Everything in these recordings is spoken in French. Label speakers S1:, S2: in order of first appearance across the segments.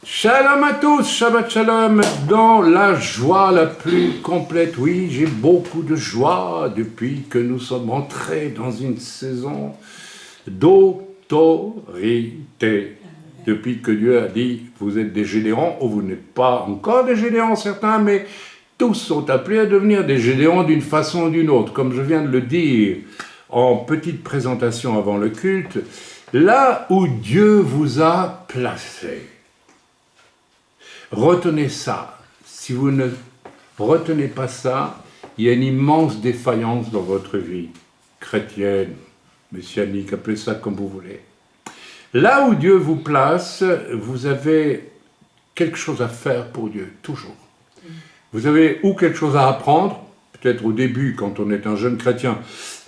S1: Shalom à tous, Shabbat Shalom, dans la joie la plus complète. Oui, j'ai beaucoup de joie depuis que nous sommes entrés dans une saison d'autorité. Depuis que Dieu a dit, vous êtes des Gédéons, ou vous n'êtes pas encore des Gédéons, certains, mais tous sont appelés à devenir des Gédéons d'une façon ou d'une autre. Comme je viens de le dire en petite présentation avant le culte, là où Dieu vous a placé. Retenez ça. Si vous ne retenez pas ça, il y a une immense défaillance dans votre vie chrétienne, messianique, appelez ça comme vous voulez. Là où Dieu vous place, vous avez quelque chose à faire pour Dieu, toujours. Vous avez ou quelque chose à apprendre, peut-être au début, quand on est un jeune chrétien,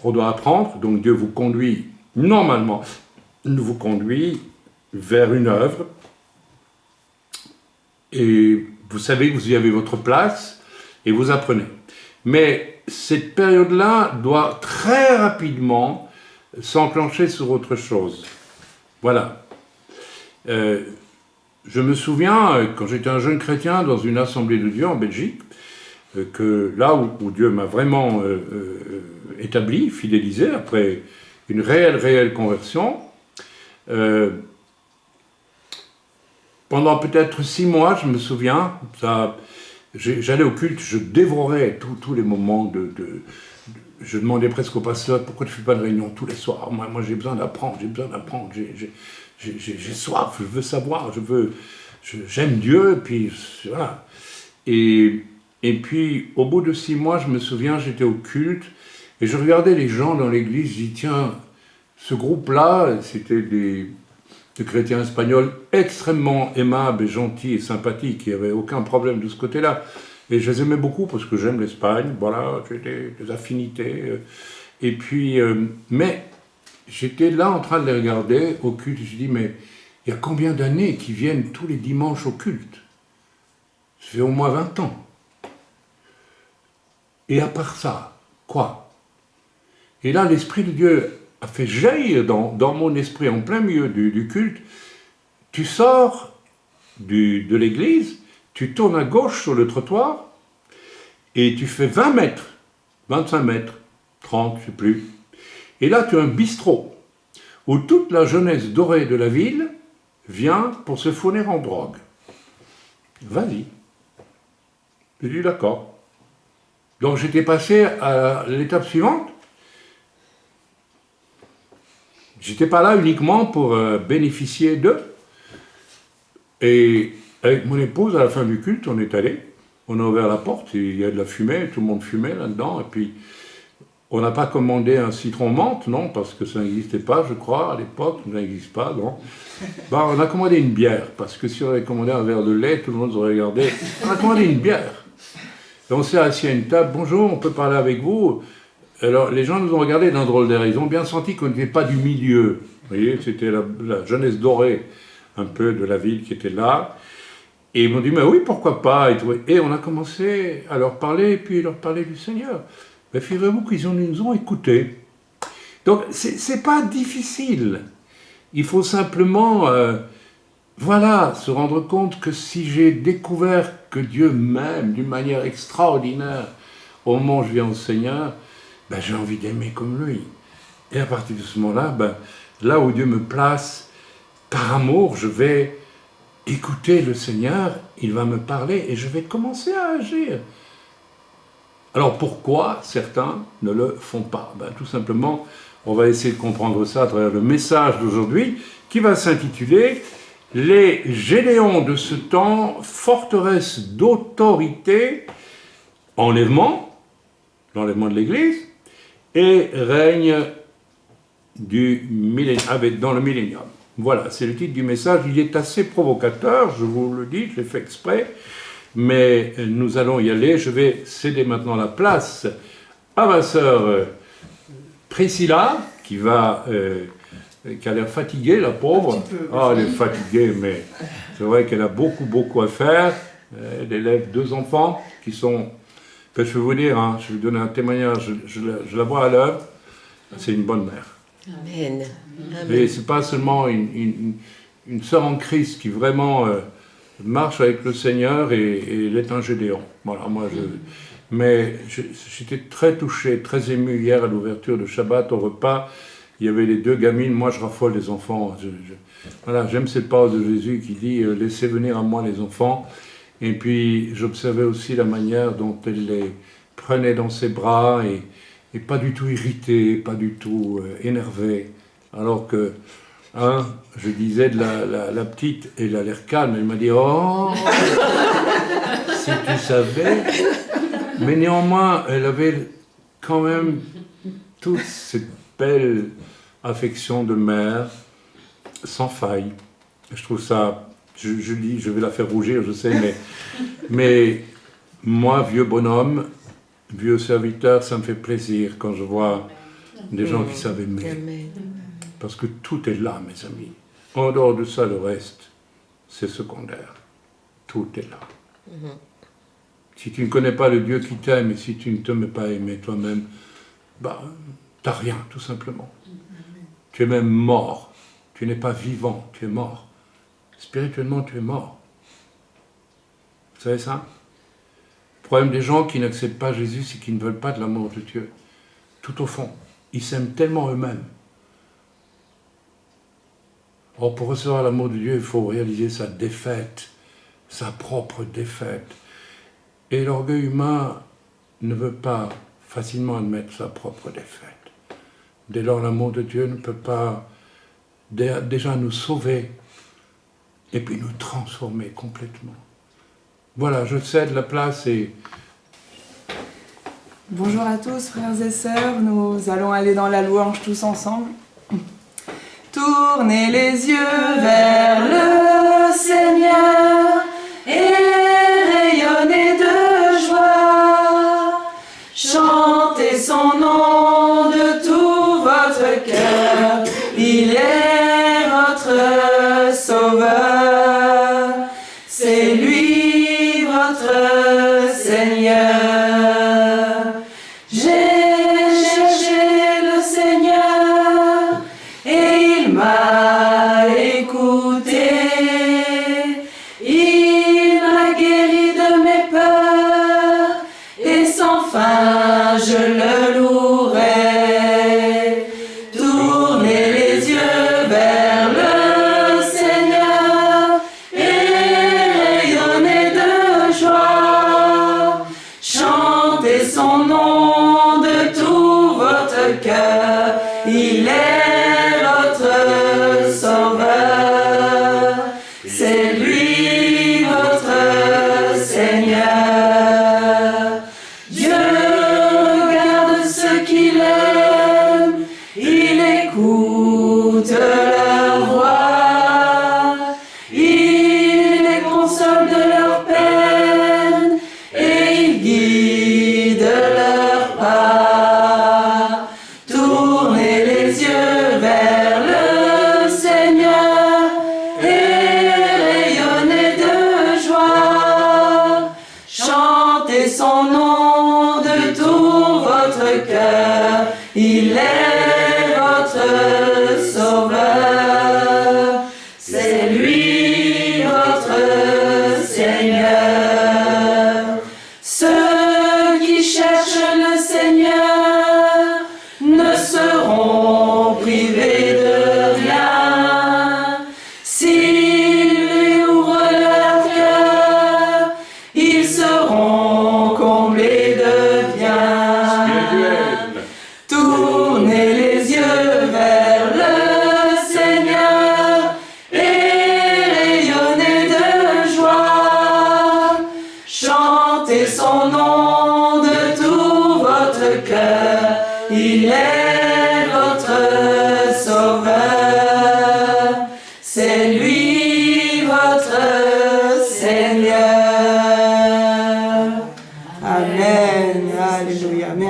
S1: on doit apprendre, donc Dieu vous conduit, normalement, vous conduit vers une œuvre, et vous savez que vous y avez votre place, et vous apprenez. Mais cette période-là doit très rapidement s'enclencher sur autre chose. Voilà. Je me souviens, quand j'étais un jeune chrétien dans une assemblée de Dieu en Belgique, que là où Dieu m'a vraiment établi, fidélisé, après une réelle conversion, pendant peut-être 6 mois, je me souviens, j'allais au culte, je dévorais tous les moments je demandais presque au pasteur, pourquoi tu ne fais pas de réunion tous les soirs? Moi j'ai besoin d'apprendre, j'ai soif, je veux savoir, j'aime Dieu, puis voilà. Et puis, au bout de 6 mois, je me souviens, j'étais au culte, et je regardais les gens dans l'église, je dis, tiens, ce groupe-là, c'était des chrétiens espagnols extrêmement aimables et gentils et sympathiques, il n'y avait aucun problème de ce côté-là. Et je les aimais beaucoup parce que j'aime l'Espagne, voilà, j'ai des affinités. Et puis, mais j'étais là en train de les regarder au culte, et je dis, mais il y a combien d'années qu'ils viennent tous les dimanches au culte? Ça fait au moins 20 ans. Et à part ça, quoi? Et là, l'Esprit de Dieu a fait jaillir dans mon esprit, en plein milieu du culte, tu sors de l'église, tu tournes à gauche sur le trottoir, et tu fais 20 mètres, 25 mètres, 30, je ne sais plus. Et là, tu as un bistrot, où toute la jeunesse dorée de la ville vient pour se fournir en drogue. Vas-y. J'ai dit d'accord. Donc j'étais passé à l'étape suivante. J'étais pas là uniquement pour bénéficier d'eux. Et avec mon épouse, à la fin du culte, on est allé. On a ouvert la porte, et il y a de la fumée, tout le monde fumait là-dedans. Et puis, on n'a pas commandé un citron menthe, non, parce que ça n'existait pas, je crois, à l'époque, ça n'existe pas, non. Bah, on a commandé une bière, parce que si on avait commandé un verre de lait, tout le monde aurait regardé. On a commandé une bière. Et on s'est assis à une table, bonjour, on peut parler avec vous. Alors, les gens nous ont regardé d'un drôle d'air. Ils ont bien senti qu'on n'était pas du milieu. Vous voyez, c'était la jeunesse dorée, un peu de la ville qui était là. Et ils m'ont dit, mais oui, pourquoi pas? Et on a commencé à leur parler, et puis leur parler du Seigneur. Mais figurez-vous qu'ils nous ont écoutés. Donc, c'est pas difficile. Il faut simplement, se rendre compte que si j'ai découvert que Dieu m'aime d'une manière extraordinaire au moment où je viens au Seigneur, j'ai envie d'aimer comme lui. Et à partir de ce moment-là, là où Dieu me place, par amour, je vais écouter le Seigneur, il va me parler et je vais commencer à agir. Alors pourquoi certains ne le font pas? Tout simplement, on va essayer de comprendre ça à travers le message d'aujourd'hui qui va s'intituler « Les Gédéons de ce temps, forteresse d'autorité, l'enlèvement de l'Église, et règne dans le millénium ». Voilà, c'est le titre du message. Il est assez provocateur, je vous le dis, je l'ai fait exprès, mais nous allons y aller. Je vais céder maintenant la place à ma sœur Priscilla, qui a l'air fatiguée, la pauvre. Elle est fatiguée, mais c'est vrai qu'elle a beaucoup à faire. Elle élève 2 enfants qui sont... je vais vous dire, je vais vous donner un témoignage, je la vois à l'œuvre, c'est une bonne mère.
S2: Amen.
S1: Et ce n'est pas seulement une sœur en Christ qui vraiment marche avec le Seigneur et il est un Gédéon. Voilà, mais j'étais très touché, très ému hier à l'ouverture de Shabbat au repas. Il y avait les 2 gamines, moi je raffole les enfants. Voilà, j'aime cette parole de Jésus qui dit « Laissez venir à moi les enfants ». Et puis j'observais aussi la manière dont elle les prenait dans ses bras et pas du tout irritée, pas du tout énervée. Alors que, je disais de la petite, elle a l'air calme, elle m'a dit « Oh, si tu savais ». Mais néanmoins, elle avait quand même toute cette belle affection de mère, sans faille. Je trouve ça, je dis, je vais la faire rougir, je sais, mais moi, vieux bonhomme, vieux serviteur, ça me fait plaisir quand je vois des gens qui savent aimer. Parce que tout est là, mes amis. En dehors de ça, le reste, c'est secondaire. Tout est là. Si tu ne connais pas le Dieu qui t'aime et si tu ne te mets pas à aimer toi-même, t'as rien, tout simplement. Tu es même mort. Tu n'es pas vivant, tu es mort. Spirituellement, tu es mort. Vous savez ça? Le problème des gens qui n'acceptent pas Jésus, c'est qu'ils ne veulent pas de l'amour de Dieu. Tout au fond, ils s'aiment tellement eux-mêmes. Or, pour recevoir l'amour de Dieu, il faut réaliser sa défaite, sa propre défaite. Et l'orgueil humain ne veut pas facilement admettre sa propre défaite. Dès lors, l'amour de Dieu ne peut pas déjà nous sauver et puis nous transformer complètement. Voilà, je cède la place et...
S2: Bonjour à tous, frères et sœurs, nous allons aller dans la louange tous ensemble. Tournez les yeux vers le Seigneur et rayonnez de joie. Chantez son nom de tout votre cœur, il est votre sauveur. C'est lui votre Seigneur.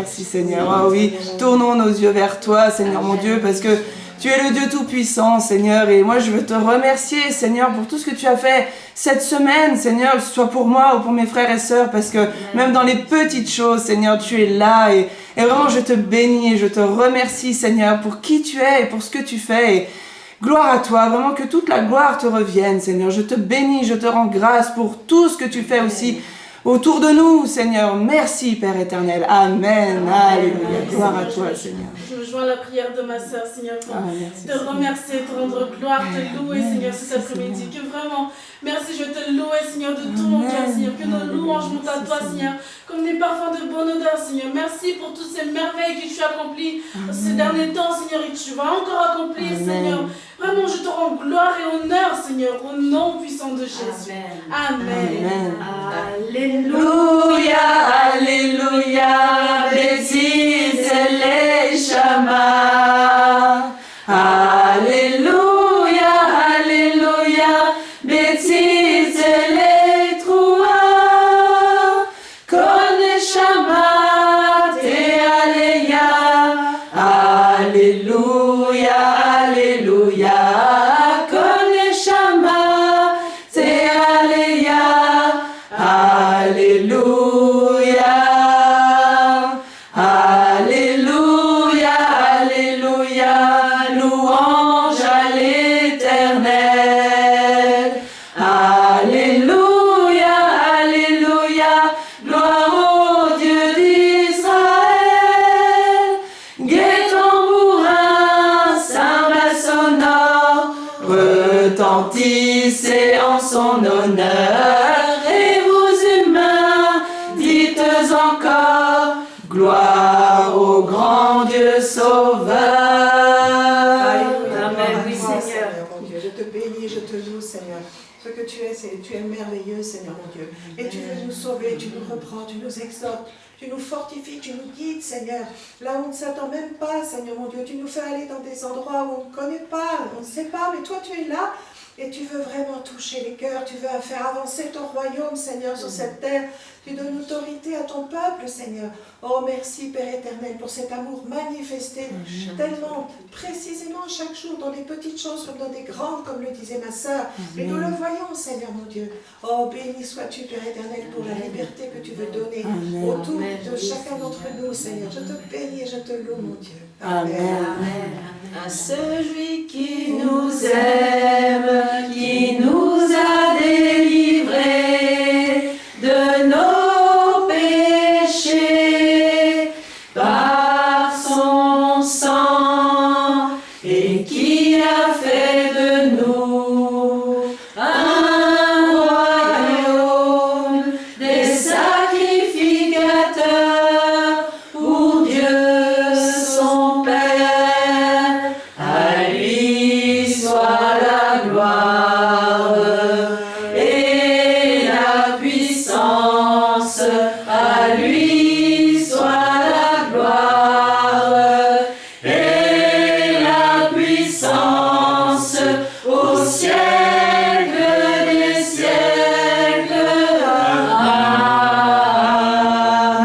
S2: Seigneur, oh oui, tournons nos yeux vers toi, Seigneur mon Dieu, parce que tu es le Dieu Tout-Puissant, Seigneur, et moi je veux te remercier, Seigneur, pour tout ce que tu as fait cette semaine, Seigneur, que ce soit pour moi ou pour mes frères et sœurs, parce que même dans les petites choses, Seigneur, tu es là, et vraiment je te bénis et je te remercie, Seigneur, pour qui tu es et pour ce que tu fais, et Gloire à toi, vraiment que toute la gloire te revienne, Seigneur. Je te bénis, je te rends grâce pour tout ce que tu fais aussi autour de nous, Seigneur. Merci, Père éternel. Amen. Alléluia. Gloire à toi, Seigneur.
S3: Je me joins à la prière de ma sœur, Seigneur, pour te remercier, te rendre gloire, te louer, Seigneur, cet après-midi. Que vraiment, merci, je te loue, Seigneur, de tout mon cœur, Seigneur. Que nos louanges montent à toi, Seigneur, comme des parfums de bonne odeur, Seigneur. Merci pour toutes ces merveilles que tu as accomplies ces derniers temps, Seigneur, et que tu vas encore accomplir, Seigneur. Vraiment, je te rends gloire et honneur, Seigneur, au nom puissant de Jésus. Amen.
S2: Alléluia, Alléluia, Bétis les Shama. Alléluia, Alléluia, Bétis les Troua. Kone Shama, te Alléluia. Alléluia, Alléluia, Kone Shama, te Alléluia. Alléluia, Alléluia, Alléluia, louange à l'Éternel. Alléluia, Alléluia, gloire au Dieu d'Israël. Gai tambourin, cymbales sonores, retentissez en son honneur. Encore, gloire au grand Dieu sauveur.
S4: Amen, oui Seigneur, mon Dieu, je te bénis, je te loue Seigneur. Ce que tu es merveilleux Seigneur mon Dieu. Et tu veux nous sauver, tu nous reprends, tu nous exhortes, tu nous fortifies, tu nous guides Seigneur. Là où on ne s'attend même pas Seigneur mon Dieu, tu nous fais aller dans des endroits où on ne connaît pas, on ne sait pas, mais toi tu es là. Et tu veux vraiment toucher les cœurs, tu veux faire avancer ton royaume, Seigneur, sur cette terre. Tu donnes autorité à ton peuple, Seigneur. Oh, merci, Père éternel, pour cet amour manifesté tellement précisément chaque jour, dans des petites choses comme dans des grandes, comme le disait ma sœur. Mais nous le voyons, Seigneur, mon Dieu. Oh, béni sois-tu, Père éternel, pour la liberté que tu veux donner autour de chacun d'entre nous, Seigneur. Je te bénis et je te loue, mon Dieu.
S2: Amen. À celui qui nous aime, qui nous a délivrés de nos péchés par son sang et qui a fait de nous un royaume des sacrificateurs pour Dieu son Père. À lui soit la gloire et la puissance. À lui soit la gloire et la puissance au siècle des siècles.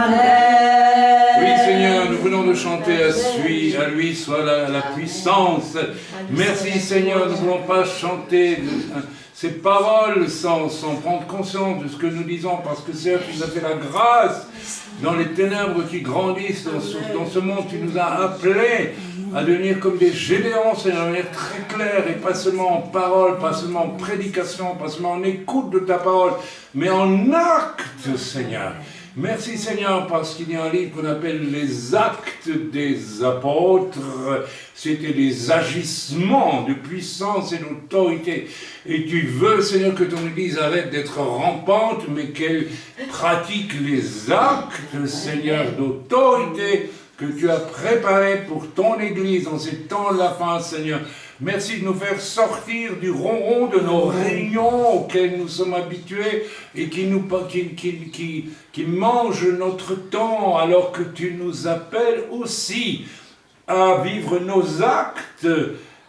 S2: Amen.
S1: Oui, Seigneur, nous venons de chanter à lui soit la puissance. Merci, Seigneur, nous ne voulons pas chanter ces paroles sans prendre conscience de ce que nous disons, parce que Seigneur, tu nous as fait la grâce dans les ténèbres qui grandissent dans ce monde. Tu nous as appelés à devenir comme des gédéons, Seigneur, de manière très claire, et pas seulement en parole, pas seulement en prédication, pas seulement en écoute de ta parole, mais en acte, Seigneur. Merci Seigneur, parce qu'il y a un livre qu'on appelle les actes des apôtres. C'était des agissements de puissance et d'autorité. Et tu veux, Seigneur, que ton Église arrête d'être rampante, mais qu'elle pratique les actes, Seigneur, d'autorité que tu as préparés pour ton Église en ces temps de la fin, Seigneur. Merci de nous faire sortir du ronron de nos réunions auxquelles nous sommes habitués et qui mangent notre temps, alors que tu nous appelles aussi à vivre nos actes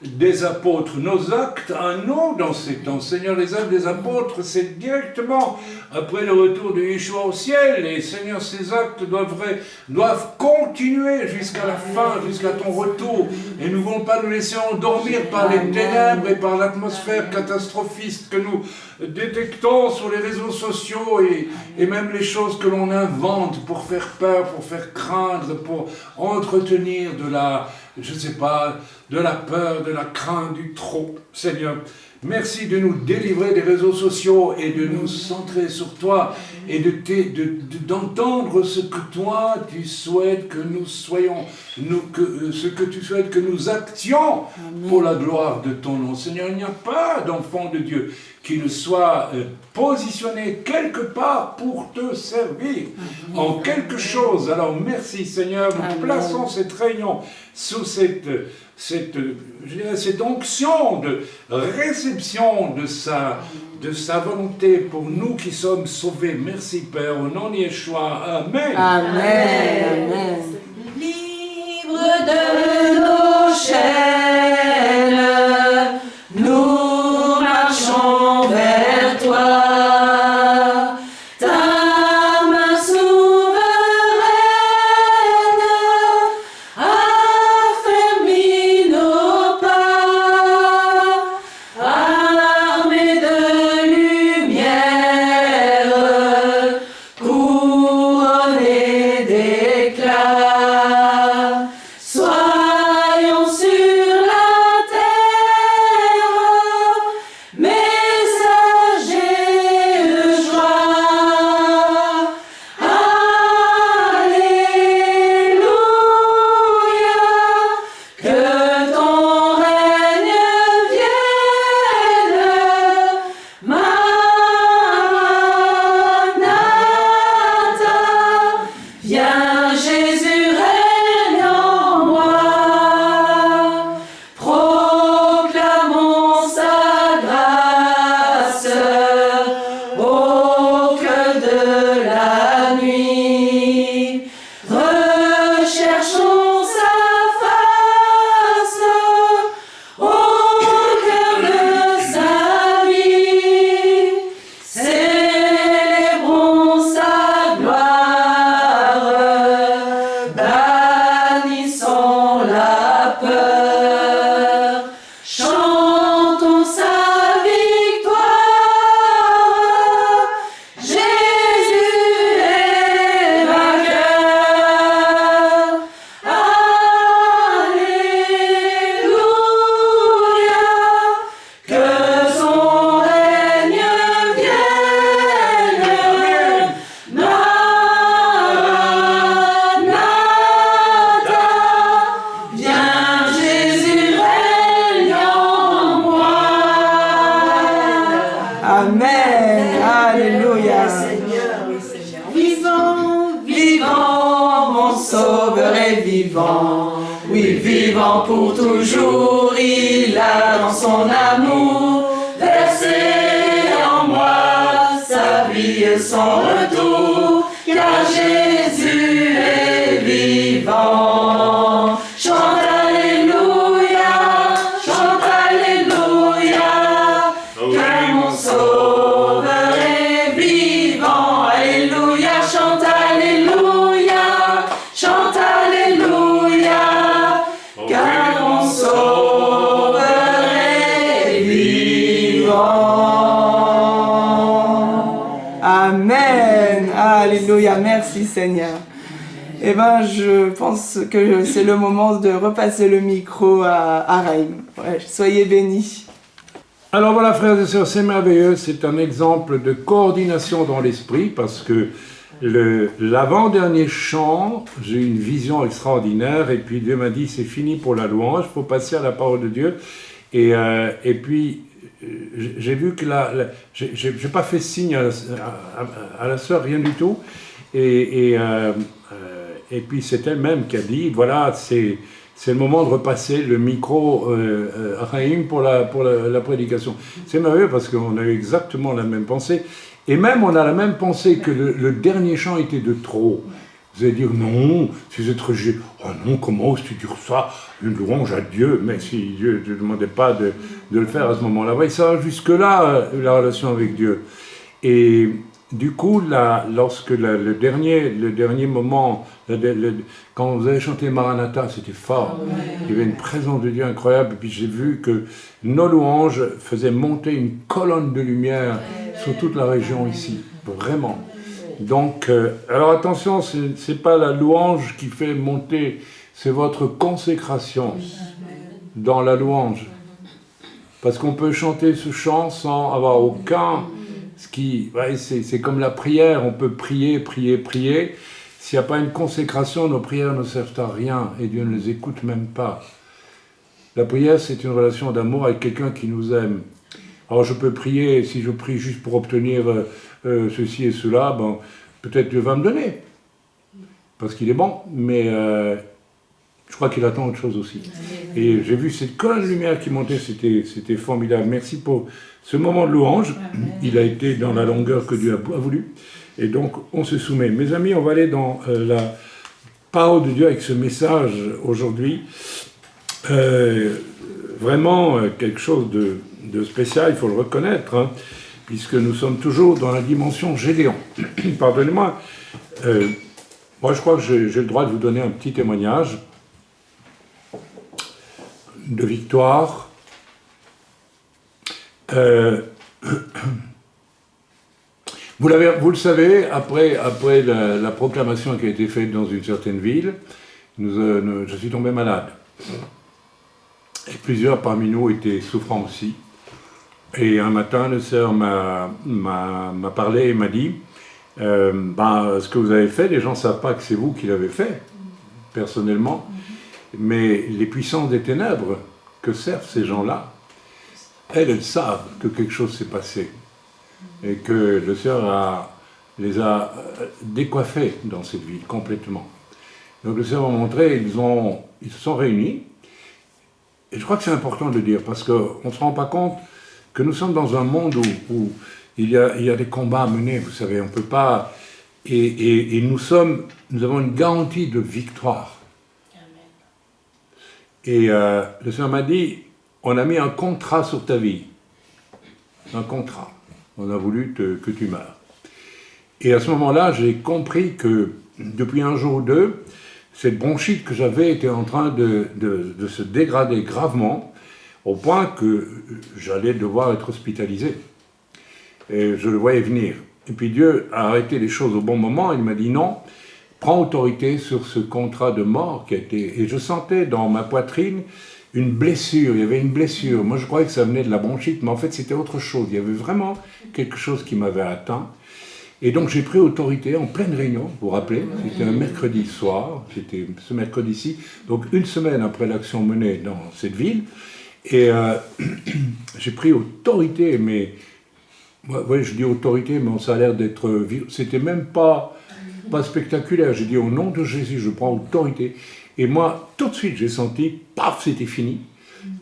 S1: des apôtres, nos actes à nous dans ces temps. Seigneur, les actes des apôtres, c'est directement après le retour de Yeshua au ciel. Et Seigneur, ces actes doivent continuer jusqu'à la fin, jusqu'à ton retour. Et nous ne voulons pas nous laisser endormir par les ténèbres et par l'atmosphère catastrophiste que nous détectons sur les réseaux sociaux et même les choses que l'on invente pour faire peur, pour faire craindre, pour entretenir je ne sais pas, de la peur, de la crainte, du trop, Seigneur. Merci de nous délivrer des réseaux sociaux et de nous centrer sur toi et d'entendre ce que toi tu souhaites que nous soyons, ce que tu souhaites que nous actions pour la gloire de ton nom. Seigneur, il n'y a pas d'enfant de Dieu qui ne soit positionné quelque part pour te servir en quelque chose. Alors merci Seigneur, nous plaçons cette réunion sous cette onction de réception de sa volonté pour nous qui sommes sauvés. Merci Père, au nom de Yeshua. Amen.
S2: Amen. Amen.
S5: Libre de nos chaînes, nous marchons vers toi. Pour toujours, il a dans son amour versé en moi sa vie et son retour, car Jésus est vivant. Chante Alléluia, car mon Sauveur est vivant. Alléluia, chante Alléluia, chante Alléluia. Car mon Sauveur est vivant.
S2: Amen. Alléluia. Merci Seigneur. Eh bien, je pense que c'est le moment de repasser le micro à Raïm. Ouais, soyez bénis.
S1: Alors voilà, frères et sœurs, c'est merveilleux. C'est un exemple de coordination dans l'esprit parce que l'avant-dernier chant, j'ai eu une vision extraordinaire et puis Dieu m'a dit c'est fini pour la louange, il faut passer à la parole de Dieu. Et puis j'ai vu que j'ai pas fait signe à la sœur, rien du tout. Et puis c'est elle-même qui a dit voilà, c'est le moment de repasser le micro à Raïm pour la prédication. C'est merveilleux parce qu'on a eu exactement la même pensée. Et même, on a la même pensée que le dernier chant était de trop. Vous allez dire, non, c'est trop... Oh non, comment oses-tu dire ça? Une louange à Dieu. Mais si Dieu ne te demandait pas de le faire à ce moment-là. Oui, ça va jusque-là, la relation avec Dieu. Et du coup, lorsque le dernier moment, quand vous avez chanté Maranatha, c'était fort. Il y avait une présence de Dieu incroyable. Et puis j'ai vu que nos louanges faisaient monter une colonne de lumière sur toute la région ici. Vraiment. Donc, alors attention, c'est pas la louange qui fait monter c'est votre consécration dans la louange. Parce qu'on peut chanter ce chant sans avoir aucun... c'est comme la prière, on peut prier. S'il n'y a pas une consécration, nos prières ne servent à rien et Dieu ne les écoute même pas. La prière, c'est une relation d'amour avec quelqu'un qui nous aime. Alors je peux prier, si je prie juste pour obtenir ceci et cela, ben, peut-être Dieu va me donner, parce qu'il est bon, mais je crois qu'il attend autre chose aussi. Et j'ai vu cette colonne de lumière qui montait, c'était formidable. Merci pour ce moment de louange. Il a été dans la longueur que Dieu a voulu. Et donc, on se soumet. Mes amis, on va aller dans la parole de Dieu avec ce message aujourd'hui. Vraiment quelque chose de spécial, il faut le reconnaître, hein, puisque nous sommes toujours dans la dimension Gédéon. Pardonnez-moi, moi je crois que j'ai le droit de vous donner un petit témoignage de victoire. Vous le savez, après la proclamation qui a été faite dans une certaine ville, je suis tombé malade. Et plusieurs parmi nous étaient souffrants aussi. Et un matin, le sœur m'a parlé et m'a dit ce que vous avez fait, les gens ne savent pas que c'est vous qui l'avez fait, personnellement, mais les puissances des ténèbres que servent ces gens-là, elles savent que quelque chose s'est passé. Et que le Seigneur les a décoiffés dans cette ville, complètement. Donc le Seigneur m'a montré, ils se sont réunis, et je crois que c'est important de le dire, parce qu'on ne se rend pas compte que nous sommes dans un monde où il y a des combats à mener, vous savez, on ne peut pas... Et nous avons une garantie de victoire. Amen. Et le Seigneur m'a dit, on a mis un contrat sur ta vie. Un contrat. On a voulu que tu meurs. Et à ce moment-là, j'ai compris que depuis un jour ou deux, cette bronchite que j'avais était en train de se dégrader gravement, au point que j'allais devoir être hospitalisé. Et je le voyais venir. Et puis Dieu a arrêté les choses au bon moment, il m'a dit non, prends autorité sur ce contrat de mort qui a été... Et je sentais dans ma poitrine une blessure, il y avait une blessure. Moi je croyais que ça venait de la bronchite, mais en fait c'était autre chose. Il y avait vraiment quelque chose qui m'avait atteint. Et donc j'ai pris autorité en pleine réunion, vous vous rappelez, c'était un mercredi soir, c'était ce mercredi-ci, donc une semaine après l'action menée dans cette ville, et j'ai pris autorité, mais, ouais, je dis autorité, mais ça a l'air d'être, c'était même pas spectaculaire, j'ai dit au nom de Jésus, je prends autorité, et moi, tout de suite, j'ai senti, paf, c'était fini,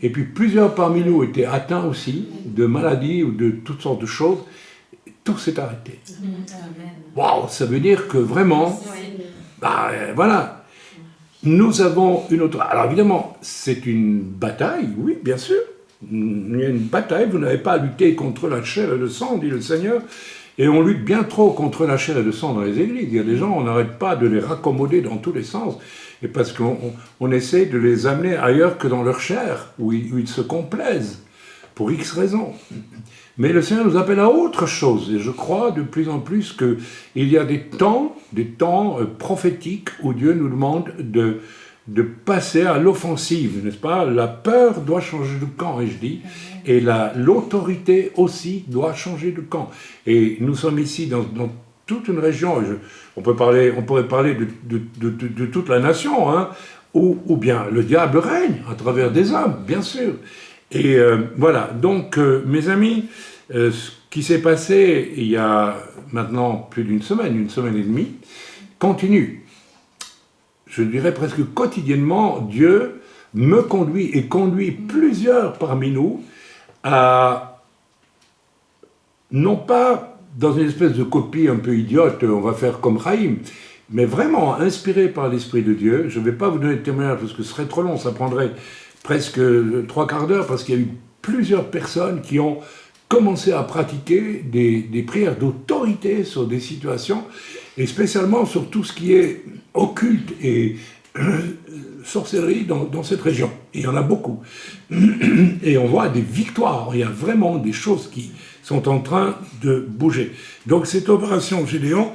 S1: et puis plusieurs parmi nous étaient atteints aussi de maladies ou de toutes sortes de choses. Tout s'est arrêté. Waouh, ça veut dire que vraiment, voilà, nous avons une autre... Alors évidemment, c'est une bataille, oui, bien sûr. Il y a une bataille, vous n'avez pas à lutter contre la chair et le sang, dit le Seigneur. Et on lutte bien trop contre la chair et le sang dans les églises. Il y a des gens, on n'arrête pas de les raccommoder dans tous les sens. Et parce qu'on essaie de les amener ailleurs que dans leur chair, où ils se complaisent, pour X raisons. Mais le Seigneur nous appelle à autre chose, et je crois de plus en plus qu'il y a des temps prophétiques où Dieu nous demande de passer à l'offensive, n'est-ce pas? La peur doit changer de camp, et je dis, et l'autorité aussi doit changer de camp. Et nous sommes ici dans toute une région, on pourrait parler de toute la nation, hein, où bien le diable règne à travers des hommes, bien sûr. Et voilà, donc mes amis, ce qui s'est passé il y a maintenant plus d'une semaine, une semaine et demie, continue. Je dirais presque quotidiennement, Dieu me conduit et conduit plusieurs parmi nous à, non pas dans une espèce de copie un peu idiote, on va faire comme Chaim, mais vraiment inspiré par l'Esprit de Dieu. Je ne vais pas vous donner de témoignage parce que ce serait trop long, ça prendrait presque 3/4 d'heure, parce qu'il y a eu plusieurs personnes qui ont commencé à pratiquer des prières d'autorité sur des situations, et spécialement sur tout ce qui est occulte et sorcellerie dans cette région. Et il y en a beaucoup. Et on voit des victoires, il y a vraiment des choses qui sont en train de bouger. Donc cette opération Gédéon,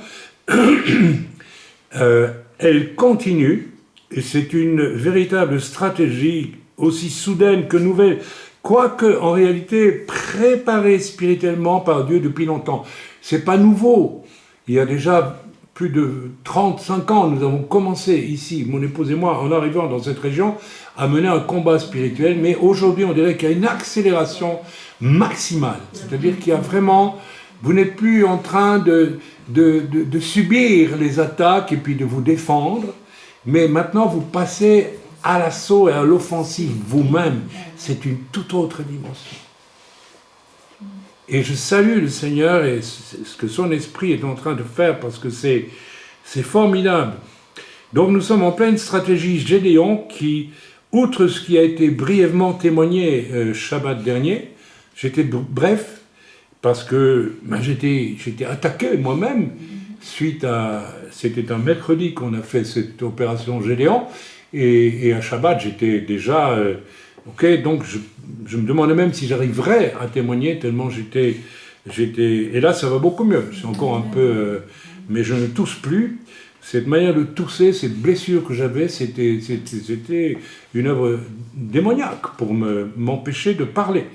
S1: elle continue, Et c'est une véritable stratégie, aussi soudaine que nouvelle, quoique en réalité préparée spirituellement par Dieu depuis longtemps. C'est pas nouveau. Il y a déjà plus de 35 ans, nous avons commencé ici, mon épouse et moi, en arrivant dans cette région, à mener un combat spirituel, mais aujourd'hui on dirait qu'il y a une accélération maximale. C'est-à-dire qu'il y a vraiment, vous n'êtes plus en train de subir les attaques et puis de vous défendre, mais maintenant vous passez à l'assaut et à l'offensive vous-même. C'est une toute autre dimension. Et je salue le Seigneur et ce que son esprit est en train de faire parce que c'est formidable. Donc nous sommes en pleine stratégie Gédéon qui, outre ce qui a été brièvement témoigné Shabbat dernier, j'étais bref parce que j'étais attaqué moi-même suite à... C'était un mercredi qu'on a fait cette opération Gédéon et à Shabbat j'étais déjà... ok, donc je me demandais même si j'arriverais à témoigner tellement j'étais... Et là, ça va beaucoup mieux. C'est encore un peu... mais je ne tousse plus. Cette manière de tousser, cette blessure que j'avais, c'était une œuvre démoniaque pour m'empêcher de parler.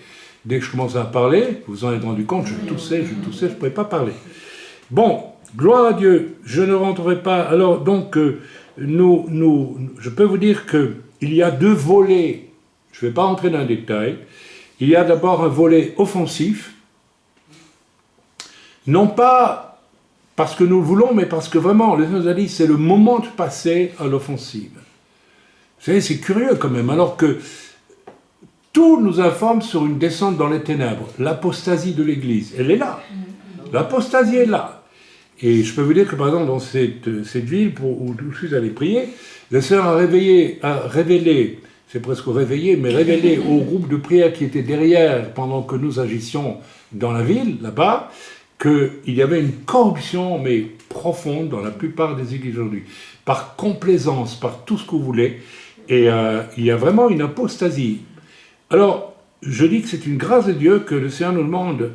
S1: Dès que je commençais à parler, vous vous en êtes rendu compte, je toussais, je ne pouvais pas parler. Bon, gloire à Dieu, je ne rentrerai pas... Alors, donc, je peux vous dire qu'il y a deux volets. Je ne vais pas entrer dans le détail. Il y a d'abord un volet offensif, non pas parce que nous le voulons, mais parce que vraiment, le Seigneur nous a dit, c'est le moment de passer à l'offensive. Vous savez, c'est curieux quand même, alors que tout nous informe sur une descente dans les ténèbres, l'apostasie de l'Église. Elle est là. L'apostasie est là. Et je peux vous dire que, par exemple, dans cette ville où je suis allé prier, le Seigneur a révélé, c'est presque réveillé, mais révélé au groupe de prière qui était derrière pendant que nous agissions dans la ville, là-bas, qu'il y avait une corruption, mais profonde, dans la plupart des églises aujourd'hui, par complaisance, par tout ce que vous voulez, et il y a vraiment une apostasie. Alors, je dis que c'est une grâce de Dieu que le Seigneur nous demande,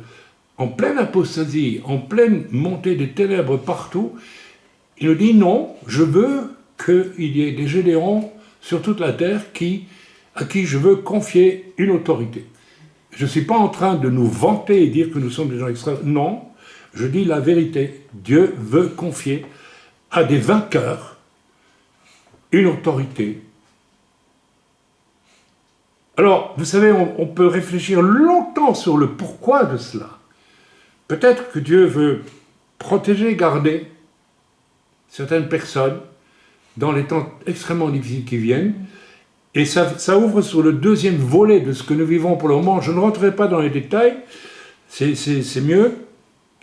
S1: en pleine apostasie, en pleine montée des ténèbres partout, il nous dit non, je veux qu'il y ait des Gédéons sur toute la terre à qui je veux confier une autorité. Je ne suis pas en train de nous vanter et dire que nous sommes des gens extraordinaires. Non, je dis la vérité. Dieu veut confier à des vainqueurs une autorité. Alors, vous savez, on peut réfléchir longtemps sur le pourquoi de cela. Peut-être que Dieu veut protéger, garder certaines personnes dans les temps extrêmement difficiles qui viennent. Et ça ouvre sur le deuxième volet de ce que nous vivons pour le moment. Je ne rentrerai pas dans les détails, c'est mieux,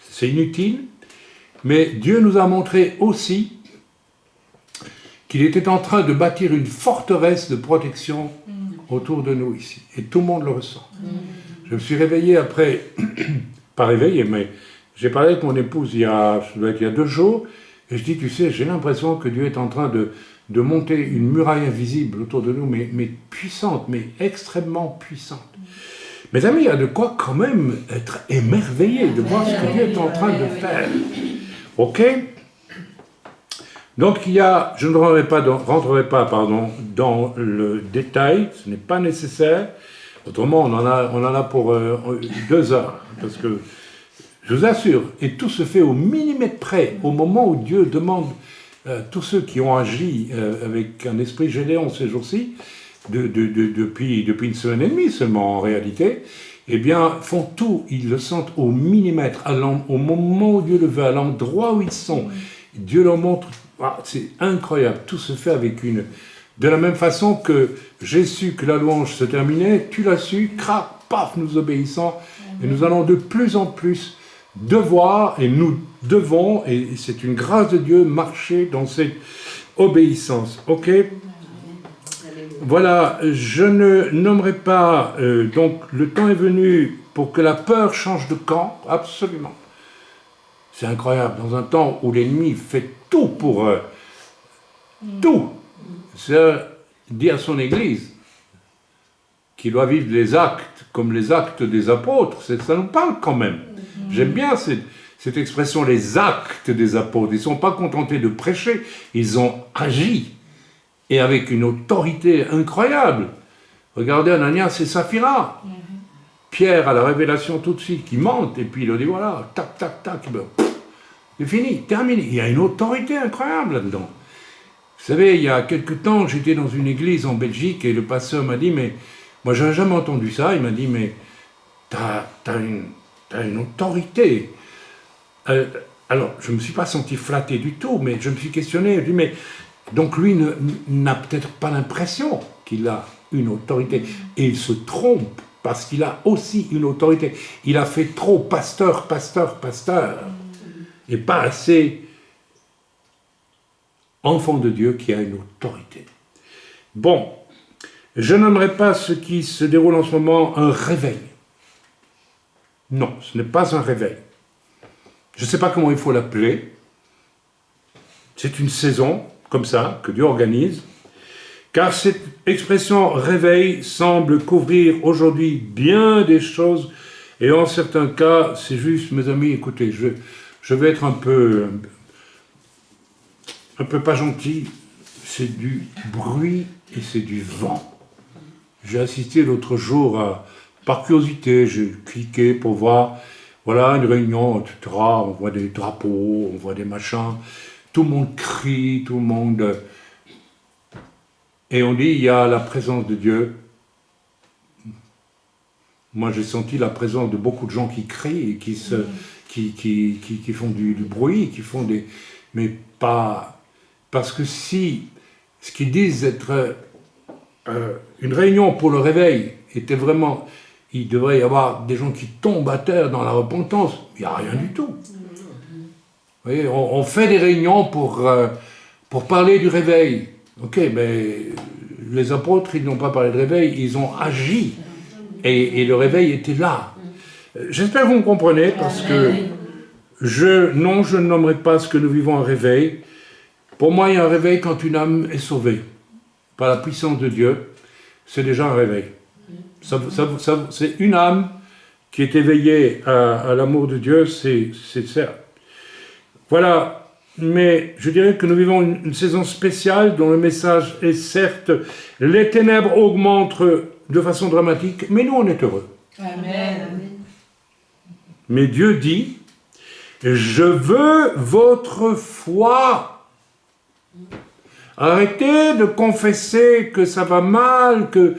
S1: c'est inutile. Mais Dieu nous a montré aussi qu'il était en train de bâtir une forteresse de protection autour de nous ici. Et tout le monde le ressent. Je me suis réveillé après, pas réveillé, mais j'ai parlé avec mon épouse il y a 2 jours, et je dis, tu sais, j'ai l'impression que Dieu est en train de monter une muraille invisible autour de nous, mais puissante, mais extrêmement puissante. Mes amis, il y a de quoi quand même être émerveillé de voir ce que Dieu est en train de faire. Ok ? Donc il y a, je ne rentrerai pas dans le détail, ce n'est pas nécessaire. Autrement, on en a pour 2 heures, parce que je vous assure, et tout se fait au millimètre près, au moment où Dieu demande tous ceux qui ont agi avec un esprit Gédéon ces jours-ci, depuis 1 semaine et demie seulement en réalité, eh bien, font tout, ils le sentent au millimètre, au moment où Dieu le veut, à l'endroit où ils sont. Dieu leur montre, c'est incroyable, tout se fait avec une... De la même façon que j'ai su que la louange se terminait, tu l'as su, crac, paf, nous obéissons, et nous allons de plus en plus devoir, et nous devons, et c'est une grâce de Dieu, marcher dans cette obéissance. Ok ? Voilà, je ne nommerai pas, donc le temps est venu pour que la peur change de camp, absolument. C'est incroyable, dans un temps où l'ennemi fait tout pour... tout. Ça dit à son Église qu'il doit vivre les actes comme les actes des apôtres, ça nous parle quand même. J'aime bien cette expression, les actes des apôtres. Ils ne sont pas contentés de prêcher, ils ont agi. et avec une autorité incroyable. Regardez Ananias et Saphira. Pierre a la révélation tout de suite qui monte, et puis il dit voilà, tac, tac, tac, c'est fini, terminé. Il y a une autorité incroyable là-dedans. Vous savez, il y a quelque temps, j'étais dans une église en Belgique, et le pasteur m'a dit, mais moi j'avais jamais entendu ça, il m'a dit, mais t'as une autorité. Alors, je ne me suis pas senti flatté du tout, mais je me suis questionné, je dis, mais donc lui n'a peut-être pas l'impression qu'il a une autorité, et il se trompe, parce qu'il a aussi une autorité. Il a fait trop pasteur, pasteur, pasteur, et pas assez enfant de Dieu qui a une autorité. Bon, je n'aimerais pas ce qui se déroule en ce moment un réveil. Non, ce n'est pas un réveil. Je ne sais pas comment il faut l'appeler. C'est une saison, comme ça, que Dieu organise. Car cette expression réveil semble couvrir aujourd'hui bien des choses. Et en certains cas, c'est juste, mes amis, écoutez, je vais être un peu pas gentil. C'est du bruit et c'est du vent. J'ai assisté l'autre jour, par curiosité, j'ai cliqué pour voir, voilà, une réunion, etc. On voit des drapeaux, on voit des machins. Tout le monde crie, tout le monde... Et on dit, il y a la présence de Dieu. Moi, j'ai senti la présence de beaucoup de gens qui crient, et qui font du bruit, qui font des... Mais pas... Parce que si ce qu'ils disent être une réunion pour le réveil était vraiment... Il devrait y avoir des gens qui tombent à terre dans la repentance. Il n'y a rien du tout. Vous voyez, on fait des réunions pour parler du réveil. Ok, mais les apôtres, ils n'ont pas parlé de réveil, ils ont agi. Et le réveil était là. J'espère que vous me comprenez, parce que je ne nommerai pas ce que nous vivons un réveil. Pour moi, il y a un réveil quand une âme est sauvée. Par la puissance de Dieu, c'est déjà un réveil. C'est une âme qui est éveillée à l'amour de Dieu, c'est certes. Voilà. Mais je dirais que nous vivons une saison spéciale dont le message est certes, les ténèbres augmentent de façon dramatique, mais nous on est heureux.
S5: Amen.
S1: Mais Dieu dit, je veux votre foi. Arrêtez de confesser que ça va mal, que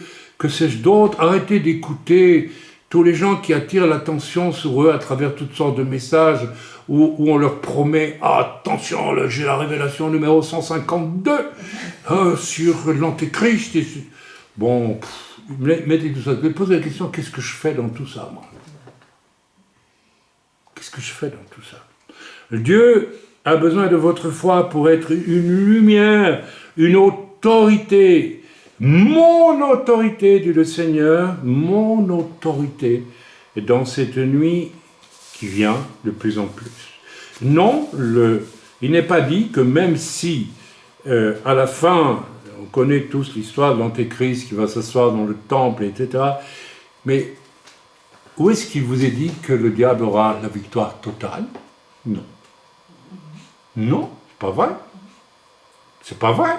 S1: sais-je d'autre, arrêtez d'écouter tous les gens qui attirent l'attention sur eux à travers toutes sortes de messages où on leur promet « Attention, là, j'ai la révélation numéro 152 sur l'Antéchrist. » Bon, mettez tout ça. Vous pouvez poser la question, qu'est-ce que je fais dans tout ça, moi? Qu'est-ce que je fais dans tout ça? Dieu a besoin de votre foi pour être une lumière, une autorité. Mon autorité, dit le Seigneur, mon autorité est dans cette nuit qui vient de plus en plus. Non, il n'est pas dit que même si, à la fin, on connaît tous l'histoire de l'Antéchrist qui va s'asseoir dans le temple, etc., mais où est-ce qu'il vous est dit que le diable aura la victoire totale? Non. Non, c'est pas vrai. C'est pas vrai.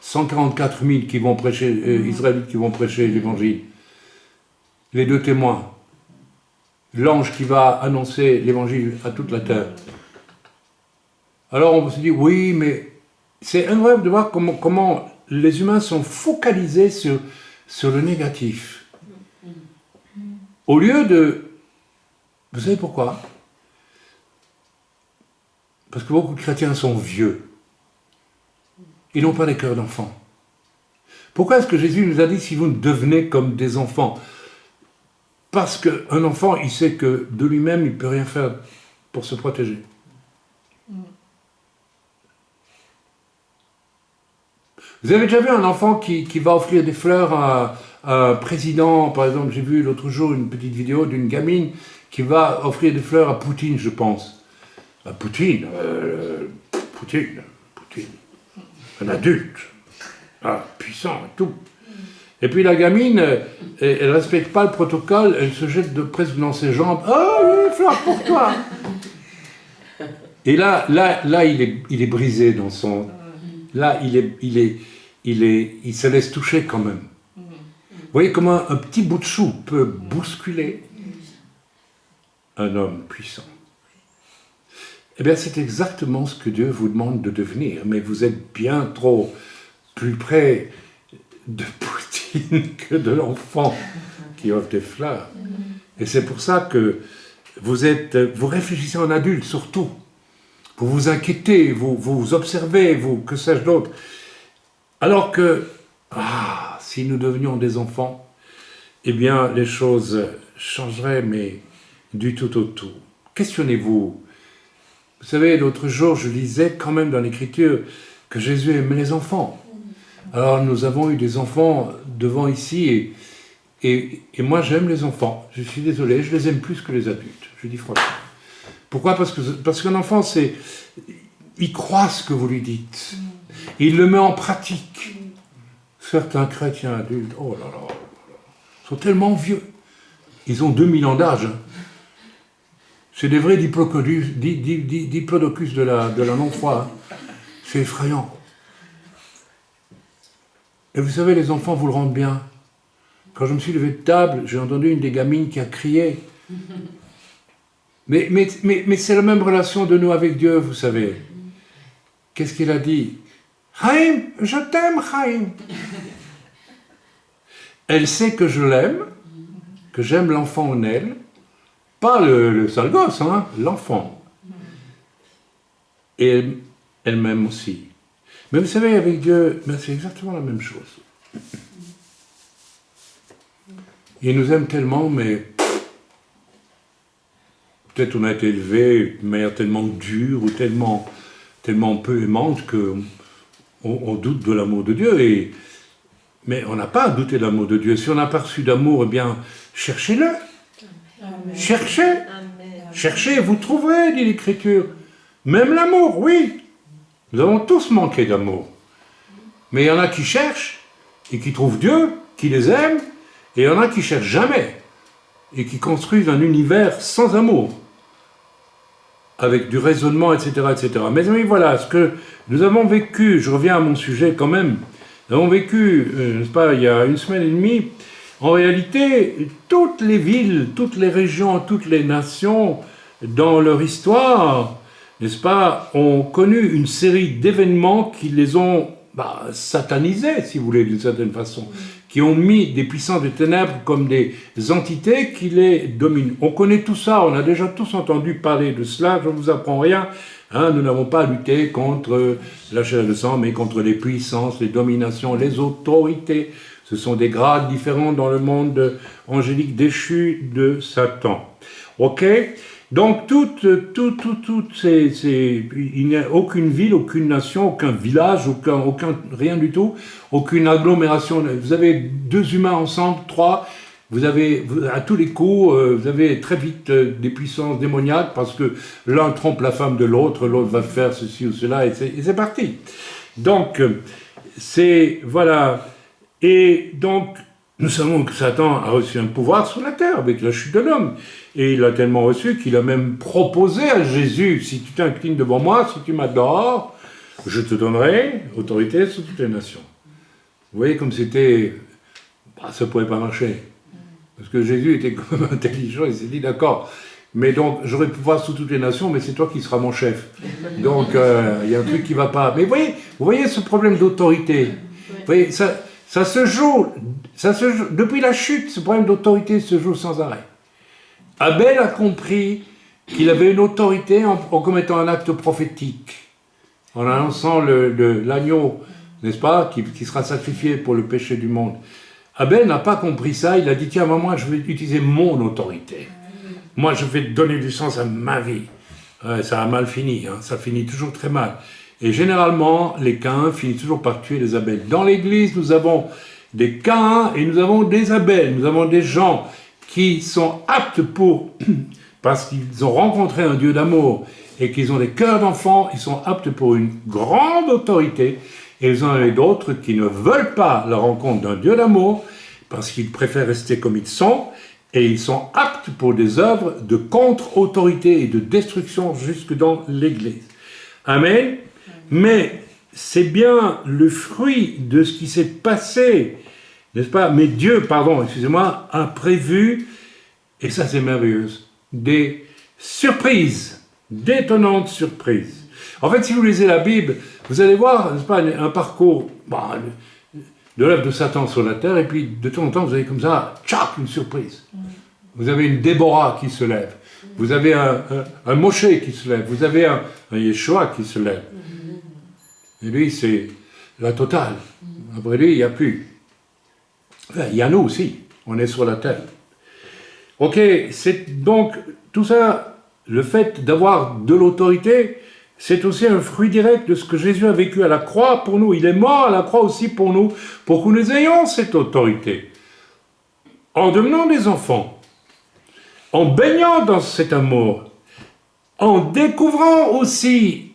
S1: 144 000 qui vont prêcher, Israélites qui vont prêcher l'évangile. Les deux témoins. L'ange qui va annoncer l'évangile à toute la terre. Alors on se dit, oui, mais c'est incroyable de voir comment les humains sont focalisés sur le négatif. Au lieu de... Vous savez pourquoi? Parce que beaucoup de chrétiens sont vieux. Ils n'ont pas les cœurs d'enfants. Pourquoi est-ce que Jésus nous a dit si vous ne devenez comme des enfants? Parce qu'un enfant, il sait que de lui-même, il ne peut rien faire pour se protéger. Vous avez déjà vu un enfant qui va offrir des fleurs à un président? Par exemple, j'ai vu l'autre jour une petite vidéo d'une gamine qui va offrir des fleurs à Poutine, je pense. À Poutine. Un adulte, puissant et tout. Et puis la gamine, elle ne respecte pas le protocole, elle se jette presque dans ses jambes. « Oh, une fleur pour toi !» Et là il est brisé dans son... là, il se laisse toucher quand même. Vous voyez comment un petit bout de chou peut bousculer un homme puissant. Eh bien, c'est exactement ce que Dieu vous demande de devenir, mais vous êtes bien trop plus près de Poutine que de l'enfant qui offre des fleurs. Et c'est pour ça que vous réfléchissez en adulte surtout. Vous vous inquiétez, vous observez, que sais-je d'autre. Alors que, si nous devenions des enfants, eh bien, les choses changeraient, mais du tout au tout. Questionnez-vous. Vous savez, l'autre jour, je lisais quand même dans l'Écriture que Jésus aimait les enfants. Alors, nous avons eu des enfants devant ici, et moi, j'aime les enfants. Je suis désolé, je les aime plus que les adultes, je dis franchement. Pourquoi ? Parce qu'un enfant, il croit ce que vous lui dites. Il le met en pratique. Certains chrétiens adultes, oh là là, sont tellement vieux. Ils ont 2000 ans d'âge. C'est des vrais diplodocus de la non-foi. C'est effrayant. Et vous savez, les enfants vous le rendent bien. Quand je me suis levé de table, j'ai entendu une des gamines qui a crié. Mais c'est la même relation de nous avec Dieu, vous savez. Qu'est-ce qu'il a dit ? Chaim, je t'aime, Chaim. Elle sait que je l'aime, que j'aime l'enfant en elle, pas le sale gosse, hein, l'enfant. Et elle m'aime aussi. Mais vous savez, avec Dieu, c'est exactement la même chose. Il nous aime tellement, mais peut-être on a été élevé de manière tellement dure ou tellement peu aimante qu'on doute de l'amour de Dieu. Mais on n'a pas à douter de l'amour de Dieu. Si on n'a pas reçu d'amour, eh bien, cherchez-le. Amen. Cherchez. Amen. Cherchez, vous trouverez, dit l'Écriture. Même l'amour, oui. Nous avons tous manqué d'amour. Mais il y en a qui cherchent et qui trouvent Dieu, qui les aime, et il y en a qui cherchent jamais et qui construisent un univers sans amour, avec du raisonnement, etc., etc. Mais voilà, ce que nous avons vécu, je reviens à mon sujet quand même, nous avons vécu, n'est-ce pas, il y a 1 semaine et demie, en réalité, toutes les villes, toutes les régions, toutes les nations, dans leur histoire, n'est-ce pas, ont connu une série d'événements qui les ont satanisés, si vous voulez, d'une certaine façon, qui ont mis des puissances des ténèbres comme des entités qui les dominent. On connaît tout ça, on a déjà tous entendu parler de cela, je ne vous apprends rien. Nous n'avons pas à lutter contre la chair et le sang, mais contre les puissances, les dominations, les autorités. Ce sont des grades différents dans le monde angélique déchu de Satan. Ok ? Donc, il n'y a aucune ville, aucune nation, aucun village, aucun rien du tout, aucune agglomération. Vous avez 2 humains ensemble, 3, vous avez, à tous les coups, vous avez très vite des puissances démoniaques parce que l'un trompe la femme de l'autre va faire ceci ou cela, et c'est parti. Donc, voilà. Et donc, nous savons que Satan a reçu un pouvoir sur la terre avec la chute de l'homme. Et il l'a tellement reçu qu'il a même proposé à Jésus, si tu t'inclines devant moi, si tu m'adores, je te donnerai autorité sur toutes les nations. Vous voyez comme c'était... ça ne pouvait pas marcher. Parce que Jésus était quand même intelligent, il s'est dit d'accord, mais donc j'aurai pouvoir sur toutes les nations, mais c'est toi qui seras mon chef. Donc il y a un truc qui ne va pas. Mais vous voyez ce problème d'autorité. Vous voyez, ça se joue, depuis la chute, ce problème d'autorité se joue sans arrêt. Abel a compris qu'il avait une autorité en commettant un acte prophétique, en annonçant l'agneau, n'est-ce pas, qui sera sacrifié pour le péché du monde. Abel n'a pas compris ça, il a dit, tiens, moi je vais utiliser mon autorité. Moi je vais donner du sens à ma vie. Ça a mal fini, ça finit toujours très mal. Et généralement, les Caïns finissent toujours par tuer les Abel. Dans l'Église, nous avons des Caïns et nous avons des Abel. Nous avons des gens qui sont aptes parce qu'ils ont rencontré un Dieu d'amour et qu'ils ont des cœurs d'enfants, ils sont aptes pour une grande autorité. Et vous en avez d'autres qui ne veulent pas la rencontre d'un Dieu d'amour parce qu'ils préfèrent rester comme ils sont et ils sont aptes pour des œuvres de contre-autorité et de destruction jusque dans l'Église. Amen. Mais c'est bien le fruit de ce qui s'est passé, n'est-ce pas? Mais Dieu, excusez-moi, a prévu, et ça c'est merveilleux, des surprises, d'étonnantes surprises. En fait, si vous lisez la Bible, vous allez voir, n'est-ce pas, un parcours de l'œuvre de Satan sur la terre, et puis de temps en temps, vous avez comme ça, tchac, une surprise. Vous avez une Déborah qui se lève, vous avez un Moshe qui se lève, vous avez un Yeshua qui se lève. Et lui, c'est la totale. Après lui, il n'y a plus. Enfin, il y a nous aussi, on est sur la terre. Ok, c'est donc tout ça, le fait d'avoir de l'autorité, c'est aussi un fruit direct de ce que Jésus a vécu à la croix pour nous. Il est mort à la croix aussi pour nous, pour que nous ayons cette autorité. En devenant des enfants, en baignant dans cet amour, en découvrant aussi,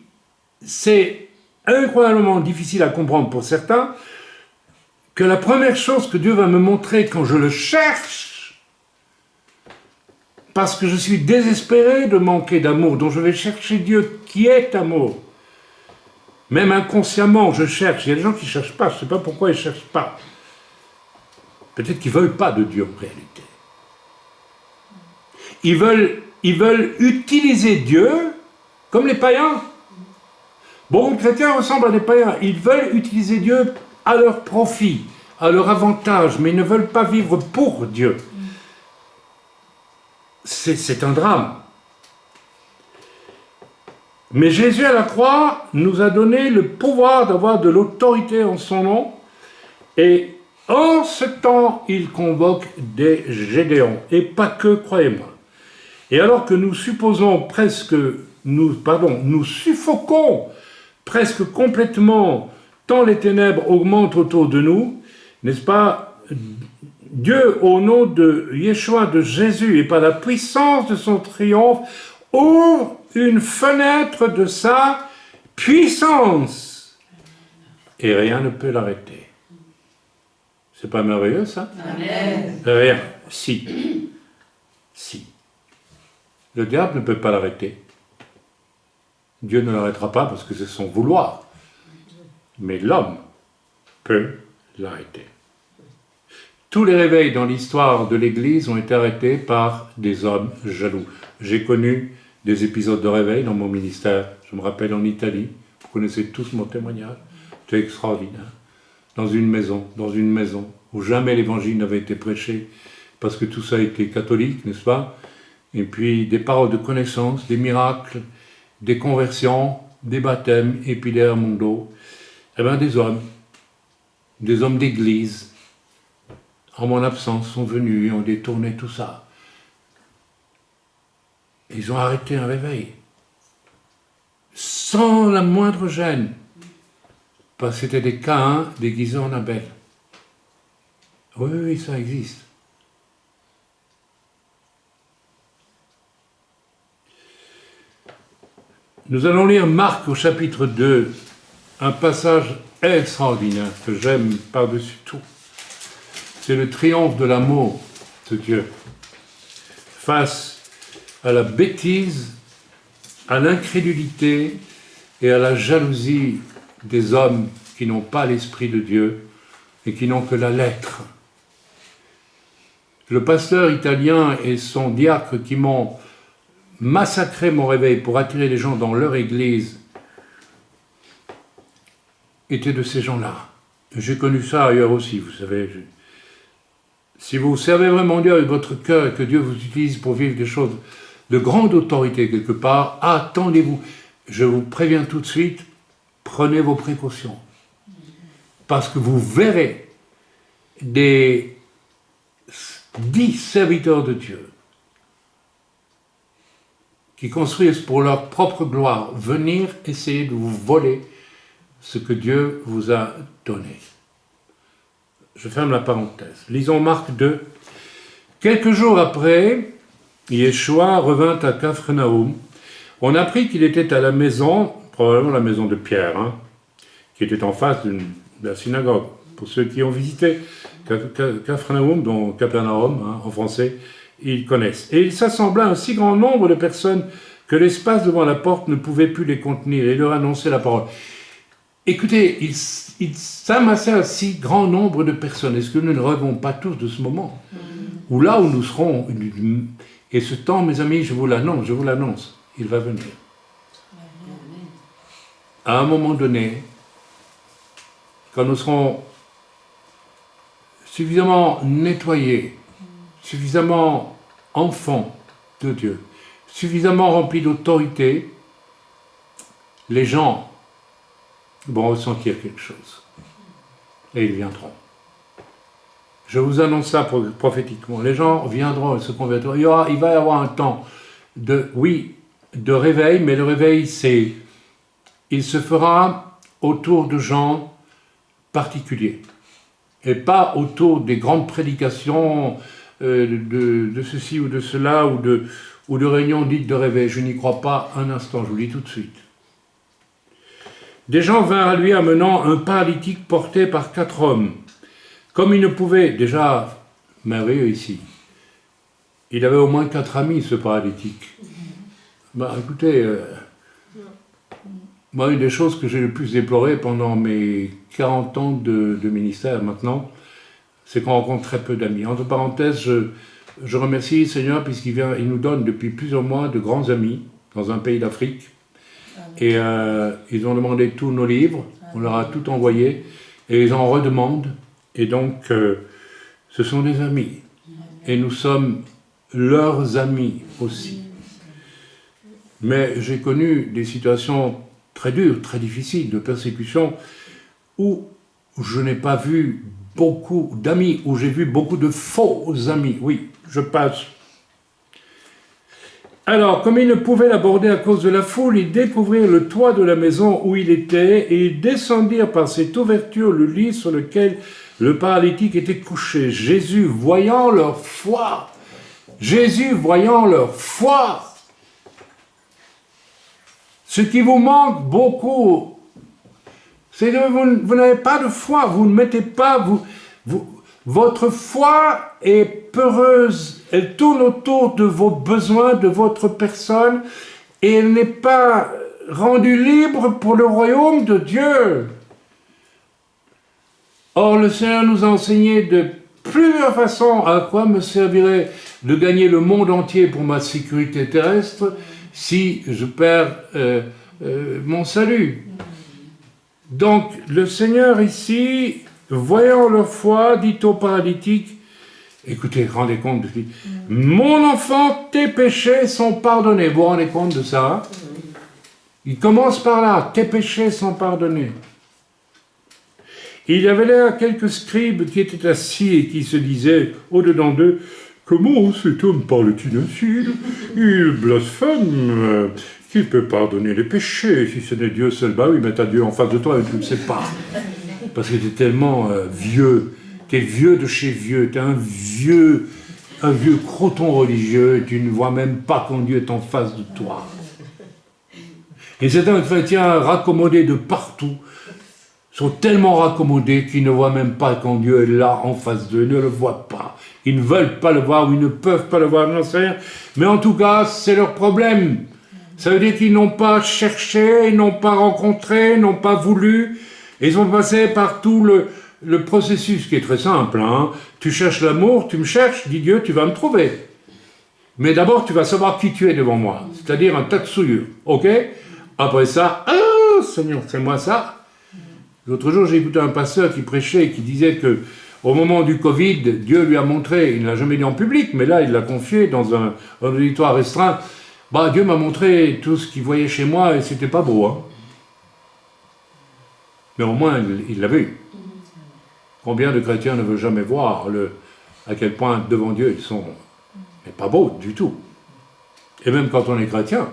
S1: c'est incroyablement difficile à comprendre pour certains, que la première chose que Dieu va me montrer quand je le cherche, parce que je suis désespéré de manquer d'amour, dont je vais chercher Dieu qui est amour. Même inconsciemment, je cherche. Il y a des gens qui ne cherchent pas, je ne sais pas pourquoi ils ne cherchent pas. Peut-être qu'ils ne veulent pas de Dieu en réalité. Ils veulent utiliser Dieu comme les païens. Beaucoup de chrétiens ressemblent à des païens. Ils veulent utiliser Dieu à leur profit, à leur avantage, mais ils ne veulent pas vivre pour Dieu. C'est un drame. Mais Jésus à la croix nous a donné le pouvoir d'avoir de l'autorité en son nom, et en ce temps, il convoque des Gédéons, et pas que, croyez-moi. Et alors que nous supposons presque, nous suffoquons presque complètement, tant les ténèbres augmentent autour de nous, n'est-ce pas? Dieu, au nom de Yeshua, de Jésus, et par la puissance de son triomphe, ouvre une fenêtre de sa puissance. Et rien ne peut l'arrêter. C'est pas merveilleux, ça?
S5: Amen.
S1: Rien. Si. Le diable ne peut pas l'arrêter. Dieu ne l'arrêtera pas parce que c'est son vouloir. Mais l'homme peut l'arrêter. Tous les réveils dans l'histoire de l'Église ont été arrêtés par des hommes jaloux. J'ai connu des épisodes de réveil dans mon ministère. Je me rappelle en Italie, vous connaissez tous mon témoignage, c'était extraordinaire. Dans une maison où jamais l'évangile n'avait été prêché, parce que tout ça a été catholique, n'est-ce pas? Et puis des paroles de connaissance, des miracles, des conversions, des baptêmes, et puis derrière mon dos, des hommes d'église, en mon absence, sont venus et ont détourné tout ça. Ils ont arrêté un réveil, sans la moindre gêne, parce que c'était des Caïns déguisés en Abel. Oui, ça existe. Nous allons lire Marc au chapitre 2, un passage extraordinaire que j'aime par-dessus tout. C'est le triomphe de l'amour de Dieu face à la bêtise, à l'incrédulité et à la jalousie des hommes qui n'ont pas l'esprit de Dieu et qui n'ont que la lettre. Le pasteur italien et son diacre qui m'ont massacré mon réveil pour attirer les gens dans leur église étaient de ces gens-là. J'ai connu ça ailleurs aussi, vous savez. Si vous servez vraiment Dieu avec votre cœur et que Dieu vous utilise pour vivre des choses de grande autorité quelque part, attendez-vous. Je vous préviens tout de suite, prenez vos précautions. Parce que vous verrez des 10 serviteurs de Dieu qui construisent pour leur propre gloire venir essayer de vous voler ce que Dieu vous a donné. Je ferme la parenthèse. Lisons Marc 2. Quelques jours après, Yeshua revint à Capharnaüm. On apprit qu'il était à la maison, probablement la maison de Pierre, qui était en face de la synagogue. Pour ceux qui ont visité Capharnaüm, dont Capernaum en français, ils connaissent. Et il s'assembla un si grand nombre de personnes que l'espace devant la porte ne pouvait plus les contenir. Et il leur annonçait la parole. écoutez, il s'amassait un si grand nombre de personnes. Est-ce que nous ne rêvons pas tous de ce moment où là où nous serons, et ce temps, mes amis, je vous l'annonce, il va venir. À un moment donné, quand nous serons suffisamment nettoyés, suffisamment enfants de Dieu, suffisamment remplis d'autorité, les gens vont ressentir quelque chose. Et ils viendront. Je vous annonce ça prophétiquement. Les gens viendront et se convertiront. Il va y avoir un temps de réveil, mais le réveil, il se fera autour de gens particuliers. Et pas autour des grandes prédications de ceci ou de cela, ou de réunions dites de réveil. Je n'y crois pas un instant, je vous le dis tout de suite. Des gens vinrent à lui amenant un paralytique porté par 4 hommes. Comme il ne pouvait, déjà, merveilleux ici, il avait au moins 4 amis, ce paralytique. Écoutez, moi, une des choses que j'ai le plus déplorées pendant mes 40 ans de ministère maintenant, c'est qu'on rencontre très peu d'amis. Entre parenthèses, je remercie le Seigneur puisqu'il nous donne depuis plusieurs mois de grands amis dans un pays d'Afrique. Et ils ont demandé tous nos livres, on leur a tout envoyé, et ils en redemandent. Et donc, ce sont des amis. Et nous sommes leurs amis aussi. Mais j'ai connu des situations très dures, très difficiles, de persécution, où je n'ai pas vu beaucoup d'amis, où j'ai vu beaucoup de faux amis. Oui, je passe. Alors, comme ils ne pouvaient l'aborder à cause de la foule, ils découvrirent le toit de la maison où il était, et ils descendirent par cette ouverture le lit sur lequel le paralytique était couché. Jésus, voyant leur foi, ce qui vous manque beaucoup, c'est que vous n'avez pas de foi, vous ne mettez pas, votre foi est peureuse, elle tourne autour de vos besoins, de votre personne, et elle n'est pas rendue libre pour le royaume de Dieu. Or, le Seigneur nous a enseigné de plusieurs façons à quoi me servirait de gagner le monde entier pour ma sécurité terrestre si je perds mon salut. Donc, le Seigneur ici, voyant leur foi, dit au paralytique, écoutez, rendez compte, mon enfant, tes péchés sont pardonnés. Vous vous rendez compte de ça? Il commence par là, tes péchés sont pardonnés. Il y avait là quelques scribes qui étaient assis et qui se disaient, au-dedans d'eux, comment cet homme parle-t-il ainsi? Il blasphème. Qui peut pardonner les péchés si ce n'est Dieu seul? Bah oui, mais t'as Dieu en face de toi et tu ne le sais pas. Parce que t'es tellement vieux. T'es vieux de chez vieux. T'es un vieux croton religieux et tu ne vois même pas quand Dieu est en face de toi. Et certains chrétiens raccommodés de partout sont tellement raccommodés qu'ils ne voient même pas quand Dieu est là en face d'eux, ils ne le voient pas. Ils ne veulent pas le voir ou ils ne peuvent pas le voir, je n'en sais rien. Mais en tout cas, c'est leur problème. Ça veut dire qu'ils n'ont pas cherché, ils n'ont pas rencontré, ils n'ont pas voulu. Et ils ont passé par tout le processus qui est très simple. Hein. Tu cherches l'amour, tu me cherches, dit Dieu, tu vas me trouver. Mais d'abord, tu vas savoir qui tu es devant moi. C'est-à-dire un tas de souillure. Ok? Après ça, ah, Seigneur, c'est moi ça. L'autre jour, j'ai écouté un pasteur qui prêchait et qui disait que au moment du Covid, Dieu lui a montré, il ne l'a jamais dit en public, mais là, il l'a confié dans un auditoire restreint. Dieu m'a montré tout ce qu'il voyait chez moi et c'était pas beau. Hein. Mais au moins, il l'a vu. Combien de chrétiens ne veulent jamais voir à quel point devant Dieu ils sont mais pas beaux du tout. Et même quand on est chrétien,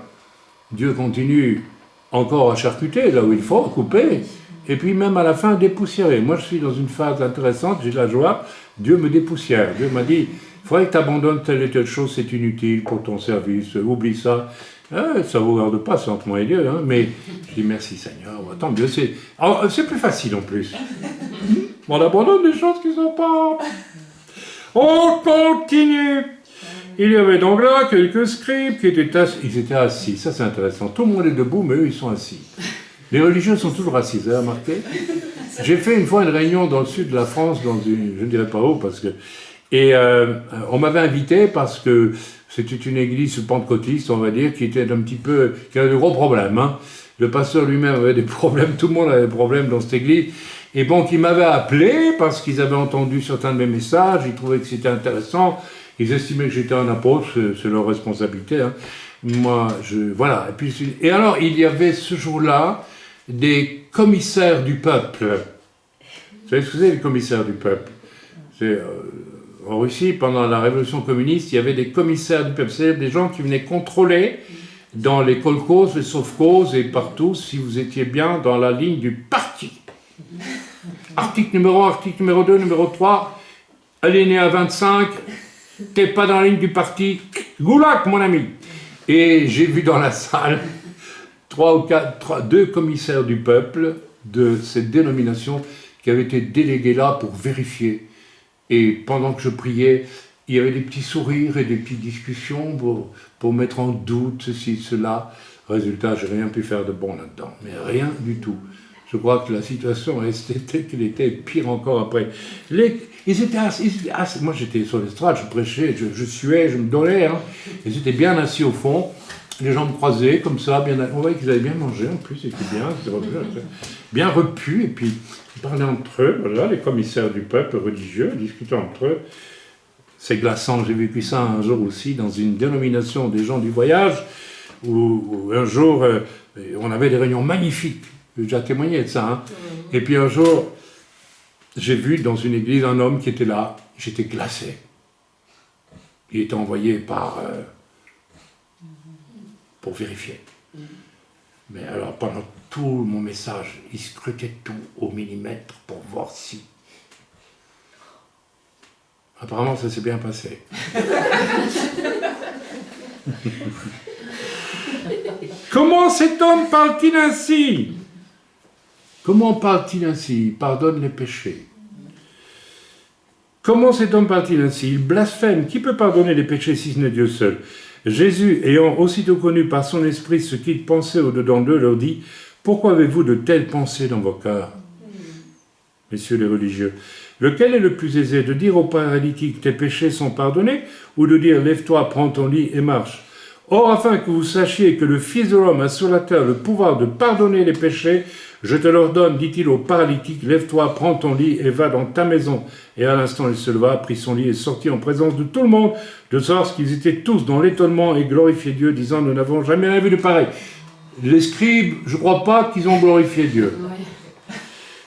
S1: Dieu continue encore à charcuter là où il faut, à couper. Et puis même à la fin, dépoussiérer. Moi, je suis dans une phase intéressante, j'ai de la joie. Dis me dépoussière. Dieu m'a dit, il faudrait que tu abandonnes telle et telle chose, c'est inutile pour ton service, oublie ça. Ça ne vous regarde pas, c'est entre moi et Dieu. Hein, mais je dis, merci Seigneur, tant mieux. C'est plus facile en plus. On abandonne des choses qui ne sont pas... On continue. Il y avait donc là quelques scribes qui étaient assis. Ils étaient assis, ça c'est intéressant. Tout le monde est debout, mais eux, ils sont assis. Les religieux sont toujours racistes, vous avez remarqué? J'ai fait une fois une réunion dans le sud de la France, dans une, je ne dirais pas où, parce que... Et on m'avait invité parce que c'était une église pentecôtiste, on va dire, qui était un petit peu... qui avait de gros problèmes, hein. Le pasteur lui-même avait des problèmes, tout le monde avait des problèmes dans cette église. Et bon, ils m'avaient appelé parce qu'ils avaient entendu certains de mes messages, ils trouvaient que c'était intéressant, ils estimaient que j'étais un apôtre, c'est leur responsabilité, hein. Moi, voilà. Et alors, il y avait ce jour-là des commissaires du peuple. Vous savez ce que c'est, les commissaires du peuple? C'est, en Russie, pendant la révolution communiste, il y avait des commissaires du peuple, c'est-à-dire des gens qui venaient contrôler dans les kolkhozes, les sovkhozes et partout si vous étiez bien dans la ligne du parti. Article numéro 1, article numéro 2, numéro 3, alinéa 25, t'es pas dans la ligne du parti, goulag, mon ami. Et j'ai vu dans la salle deux commissaires du peuple de cette dénomination qui avaient été délégués là pour vérifier. Et pendant que je priais, il y avait des petits sourires et des petites discussions pour mettre en doute ceci, cela. Résultat, j'ai rien pu faire de bon là-dedans, mais rien du tout. Je crois que la situation était pire encore après. Ils étaient assis, moi j'étais sur l'estrade, je prêchais, je suais, je me donnais. Hein. Ils étaient bien assis au fond, les jambes croisées, comme ça, bien, on voyait qu'ils avaient bien mangé en plus, c'était bien repus, et puis ils parlaient entre eux, voilà, les commissaires du peuple religieux, discutaient entre eux. C'est glaçant, j'ai vécu ça un jour aussi dans une dénomination des gens du voyage, où un jour, on avait des réunions magnifiques. J'ai déjà témoigné de ça. Hein. Et puis un jour, j'ai vu dans une église un homme qui était là. J'étais glacé. Il était envoyé pour vérifier. Mais alors, pendant tout mon message, il scrutait tout au millimètre pour voir si. Apparemment, ça s'est bien passé. Comment cet homme parle-t-il ainsi? Comment parle-t-il ainsi? Il pardonne les péchés. Comment cet homme parle-t-il ainsi? Il blasphème. Qui peut pardonner les péchés si ce n'est Dieu seul? Jésus, ayant aussitôt connu par son esprit ce qu'ils pensaient au-dedans d'eux, leur dit: pourquoi avez-vous de telles pensées dans vos cœurs? Messieurs les religieux, lequel est le plus aisé, de dire au paralytique: tes péchés sont pardonnés, ou de dire: lève-toi, prends ton lit et marche? Or, afin que vous sachiez que le Fils de l'homme a sur la terre le pouvoir de pardonner les péchés, je te l'ordonne, dit-il au paralytique: lève-toi, prends ton lit et va dans ta maison. Et à l'instant, il se leva, prit son lit et sortit en présence de tout le monde, de sorte qu'ils étaient tous dans l'étonnement et glorifiaient Dieu, disant: nous n'avons jamais rien vu de pareil. Les scribes, je ne crois pas qu'ils ont glorifié Dieu. Ouais.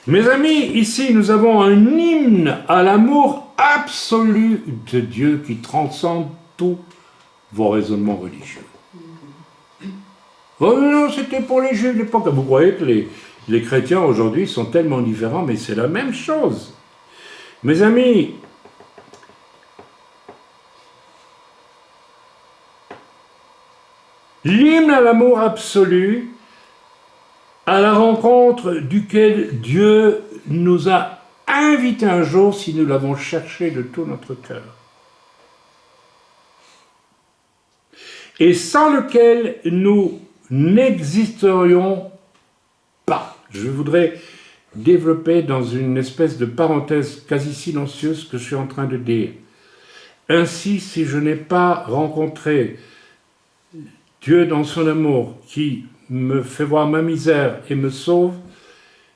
S1: Mes amis, ici, nous avons un hymne à l'amour absolu de Dieu qui transcende tous vos raisonnements religieux. Oh non, c'était pour les Juifs de l'époque. Vous croyez que les chrétiens aujourd'hui sont tellement différents, mais c'est la même chose. Mes amis, l'hymne à l'amour absolu, à la rencontre duquel Dieu nous a invités un jour si nous l'avons cherché de tout notre cœur. Et sans lequel nous n'existerions pas. Je voudrais développer dans une espèce de parenthèse quasi silencieuse ce que je suis en train de dire. Ainsi, si je n'ai pas rencontré Dieu dans son amour qui me fait voir ma misère et me sauve,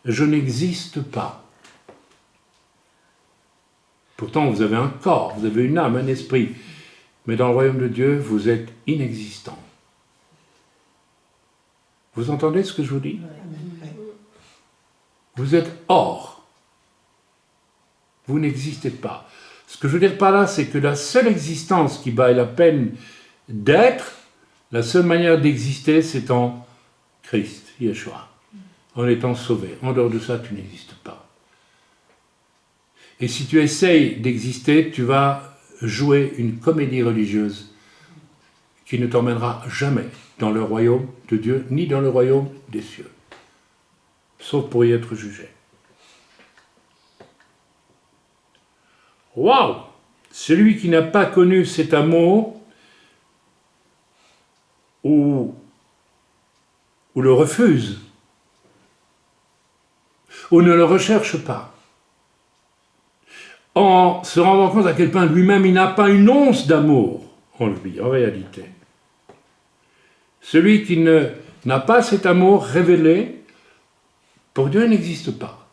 S1: je n'existe pas. Pourtant, vous avez un corps, vous avez une âme, un esprit, mais dans le royaume de Dieu, vous êtes inexistant. Vous entendez ce que je vous dis? Vous êtes hors. Vous n'existez pas. Ce que je veux dire par là, c'est que la seule existence qui vaille la peine d'être, la seule manière d'exister, c'est en Christ, Yeshua, en étant sauvé. En dehors de ça, tu n'existes pas. Et si tu essayes d'exister, tu vas jouer une comédie religieuse qui ne t'emmènera jamais dans le royaume de Dieu, ni dans le royaume des cieux, sauf pour y être jugé. Waouh! Celui qui n'a pas connu cet amour, ou le refuse, ou ne le recherche pas, en se rendant compte à quel point lui-même il n'a pas une once d'amour en lui, en réalité. Celui qui n'a pas cet amour révélé, pour Dieu, n'existe pas.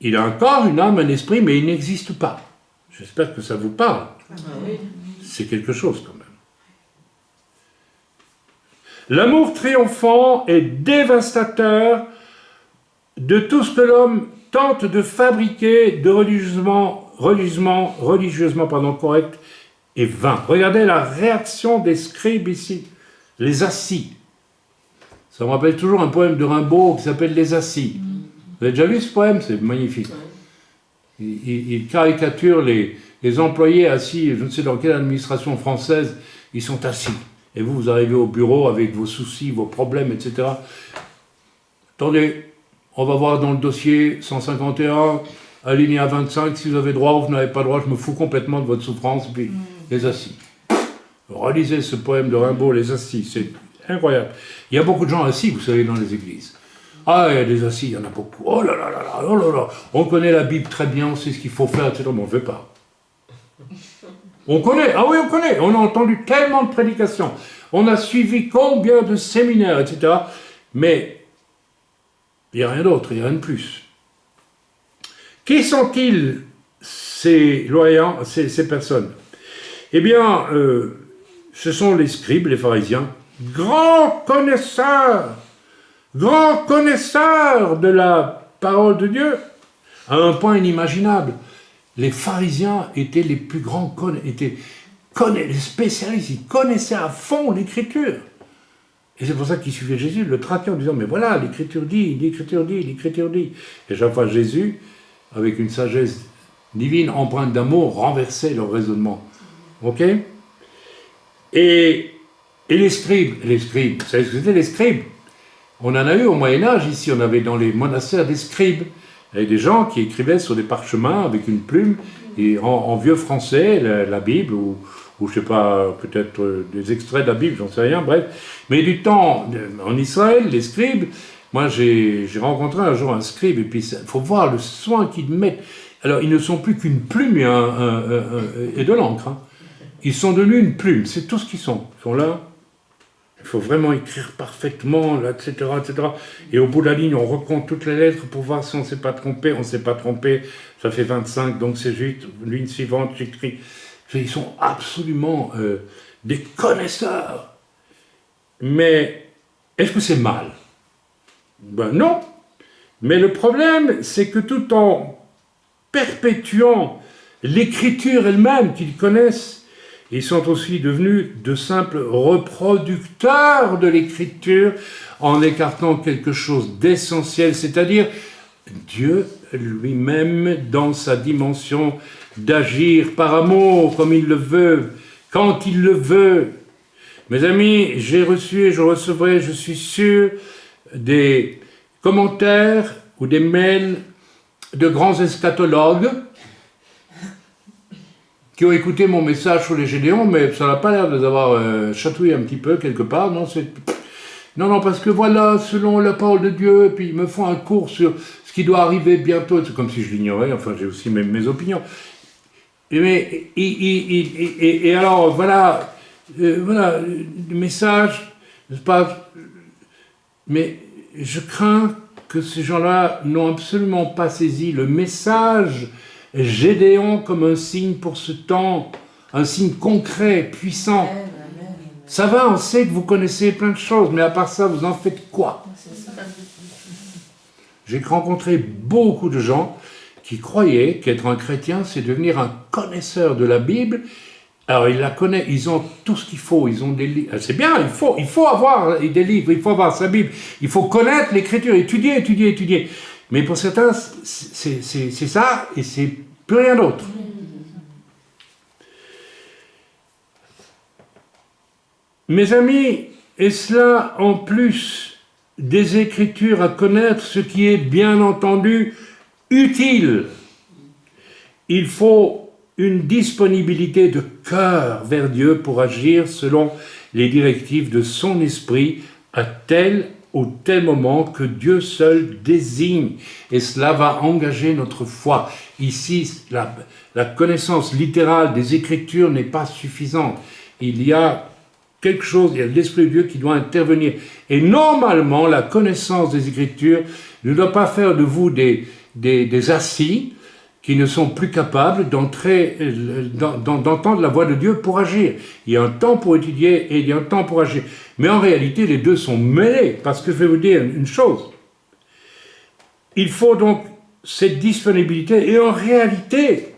S1: Il a un corps, une âme, un esprit, mais il n'existe pas. J'espère que ça vous parle. C'est quelque chose quand même. L'amour triomphant est dévastateur de tout ce que l'homme tente de fabriquer de religieusement correct et vain. Regardez la réaction des scribes ici, les assis. Ça me rappelle toujours un poème de Rimbaud qui s'appelle Les Assis. Vous avez déjà lu ce poème? C'est magnifique. Il caricature les employés assis, je ne sais dans quelle administration française, ils sont assis. Et vous arrivez au bureau avec vos soucis, vos problèmes, etc. Attendez, on va voir dans le dossier 151, alinéa 25, si vous avez droit ou vous n'avez pas droit, je me fous complètement de votre souffrance, puis les assis. Relisez ce poème de Rimbaud, Les Assis, c'est incroyable. Il y a beaucoup de gens assis, vous savez, dans les églises. Ah, il y a des assis, il y en a beaucoup. Oh là là là là, oh là là. On connaît la Bible très bien, on sait ce qu'il faut faire, etc. Mais on ne fait pas. On connaît, ah oui, on connaît. On a entendu tellement de prédications. On a suivi combien de séminaires, etc. Mais il n'y a rien d'autre, il n'y a rien de plus. Qui sont-ils, ces personnes? Eh bien, ce sont les scribes, les pharisiens, grands connaisseurs de la parole de Dieu, à un point inimaginable. Les pharisiens étaient les plus grands, les spécialistes, ils connaissaient à fond l'Écriture. Et c'est pour ça qu'ils suivaient Jésus, le traquaient en disant, mais voilà, l'Écriture dit, l'Écriture dit, l'Écriture dit. Et chaque fois, Jésus, avec une sagesse divine, empreinte d'amour, renversait leur raisonnement. Ok? Et les scribes, vous savez ce que c'était les scribes? On en a eu au Moyen-Âge, ici, on avait dans les monastères des scribes. Il y avait des gens qui écrivaient sur des parchemins avec une plume, et en vieux français, la Bible, ou je ne sais pas, peut-être des extraits de la Bible, j'en sais rien, bref. Mais du temps, en Israël, les scribes, moi j'ai rencontré un jour un scribe, et puis il faut voir le soin qu'ils mettent. Alors, ils ne sont plus qu'une plume et de l'encre. Hein. Ils sont devenus une plume, c'est tout ce qu'ils sont. Ils sont là. Il faut vraiment écrire parfaitement, là, etc., etc. Et au bout de la ligne, on recompte toutes les lettres pour voir si on ne s'est pas trompé. On ne s'est pas trompé, ça fait 25, donc c'est juste. Ligne suivante, j'écris. Ils sont absolument des connaisseurs. Mais est-ce que c'est mal? Ben non. Mais le problème, c'est que tout en perpétuant l'écriture elle-même qu'ils connaissent, ils sont aussi devenus de simples reproducteurs de l'écriture en écartant quelque chose d'essentiel, c'est-à-dire Dieu lui-même dans sa dimension d'agir par amour comme il le veut, quand il le veut. Mes amis, j'ai reçu et je recevrai, je suis sûr, des commentaires ou des mails de grands eschatologues qui ont écouté mon message sur les Gédéons, mais ça n'a pas l'air de les avoir chatouillé un petit peu quelque part. Non, parce que voilà, selon la parole de Dieu, puis ils me font un cours sur ce qui doit arriver bientôt. C'est comme si je l'ignorais, enfin j'ai aussi mes opinions. Et alors, voilà, le message, n'est-ce pas? Mais je crains que ces gens-là n'ont absolument pas saisi le message Gédéon comme un signe pour ce temps, un signe concret, puissant. Ça va, on sait que vous connaissez plein de choses, mais à part ça, vous en faites quoi? J'ai rencontré beaucoup de gens qui croyaient qu'être un chrétien, c'est devenir un connaisseur de la Bible. Alors, ils la connaissent, ils ont tout ce qu'il faut, ils ont des livres. C'est bien, il faut avoir des livres, il faut avoir sa Bible, il faut connaître l'Écriture, étudier. Mais pour certains, c'est ça, et c'est plus rien d'autre. Mes amis, et cela en plus des Écritures à connaître, ce qui est bien entendu utile. Il faut une disponibilité de cœur vers Dieu pour agir selon les directives de son esprit à tel au tel moment que Dieu seul désigne. Et cela va engager notre foi. Ici, la connaissance littérale des Écritures n'est pas suffisante. Il y a quelque chose, il y a l'Esprit de Dieu qui doit intervenir. Et normalement, la connaissance des Écritures ne doit pas faire de vous des assis qui ne sont plus capables d'entendre la voix de Dieu pour agir. Il y a un temps pour étudier et il y a un temps pour agir. Mais en réalité, les deux sont mêlés, parce que je vais vous dire une chose. Il faut donc cette disponibilité, et en réalité,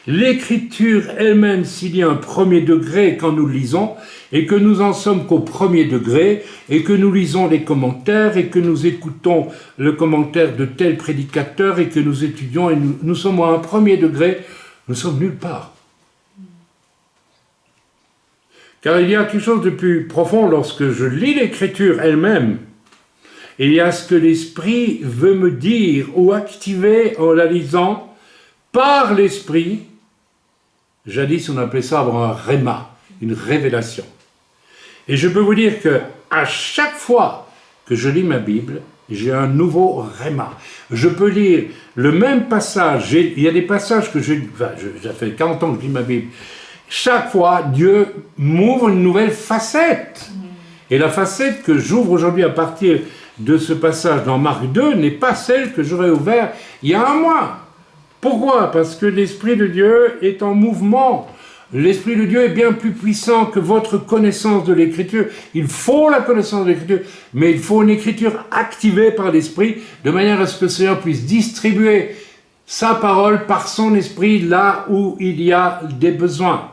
S1: l'Écriture elle-même, s'il y a un premier degré quand nous le lisons, et que nous en sommes qu'au premier degré, et que nous lisons les commentaires, et que nous écoutons le commentaire de tel prédicateur, et que nous étudions, et nous sommes à un premier degré, nous sommes nulle part. Car il y a quelque chose de plus profond lorsque je lis l'Écriture elle-même. Il y a ce que l'Esprit veut me dire ou activer en la lisant par l'Esprit. Jadis, on appelait ça avoir un réma, une révélation. Et je peux vous dire que à chaque fois que je lis ma Bible, j'ai un nouveau réma. Je peux lire le même passage. Il y a des passages que ça fait 40 ans que je lis ma Bible. Chaque fois, Dieu m'ouvre une nouvelle facette. Et la facette que j'ouvre aujourd'hui à partir de ce passage dans Marc 2 n'est pas celle que j'aurais ouverte il y a un mois. Pourquoi? Parce que l'Esprit de Dieu est en mouvement. L'Esprit de Dieu est bien plus puissant que votre connaissance de l'Écriture. Il faut la connaissance de l'Écriture, mais il faut une Écriture activée par l'Esprit, de manière à ce que le Seigneur puisse distribuer sa parole par son Esprit là où il y a des besoins.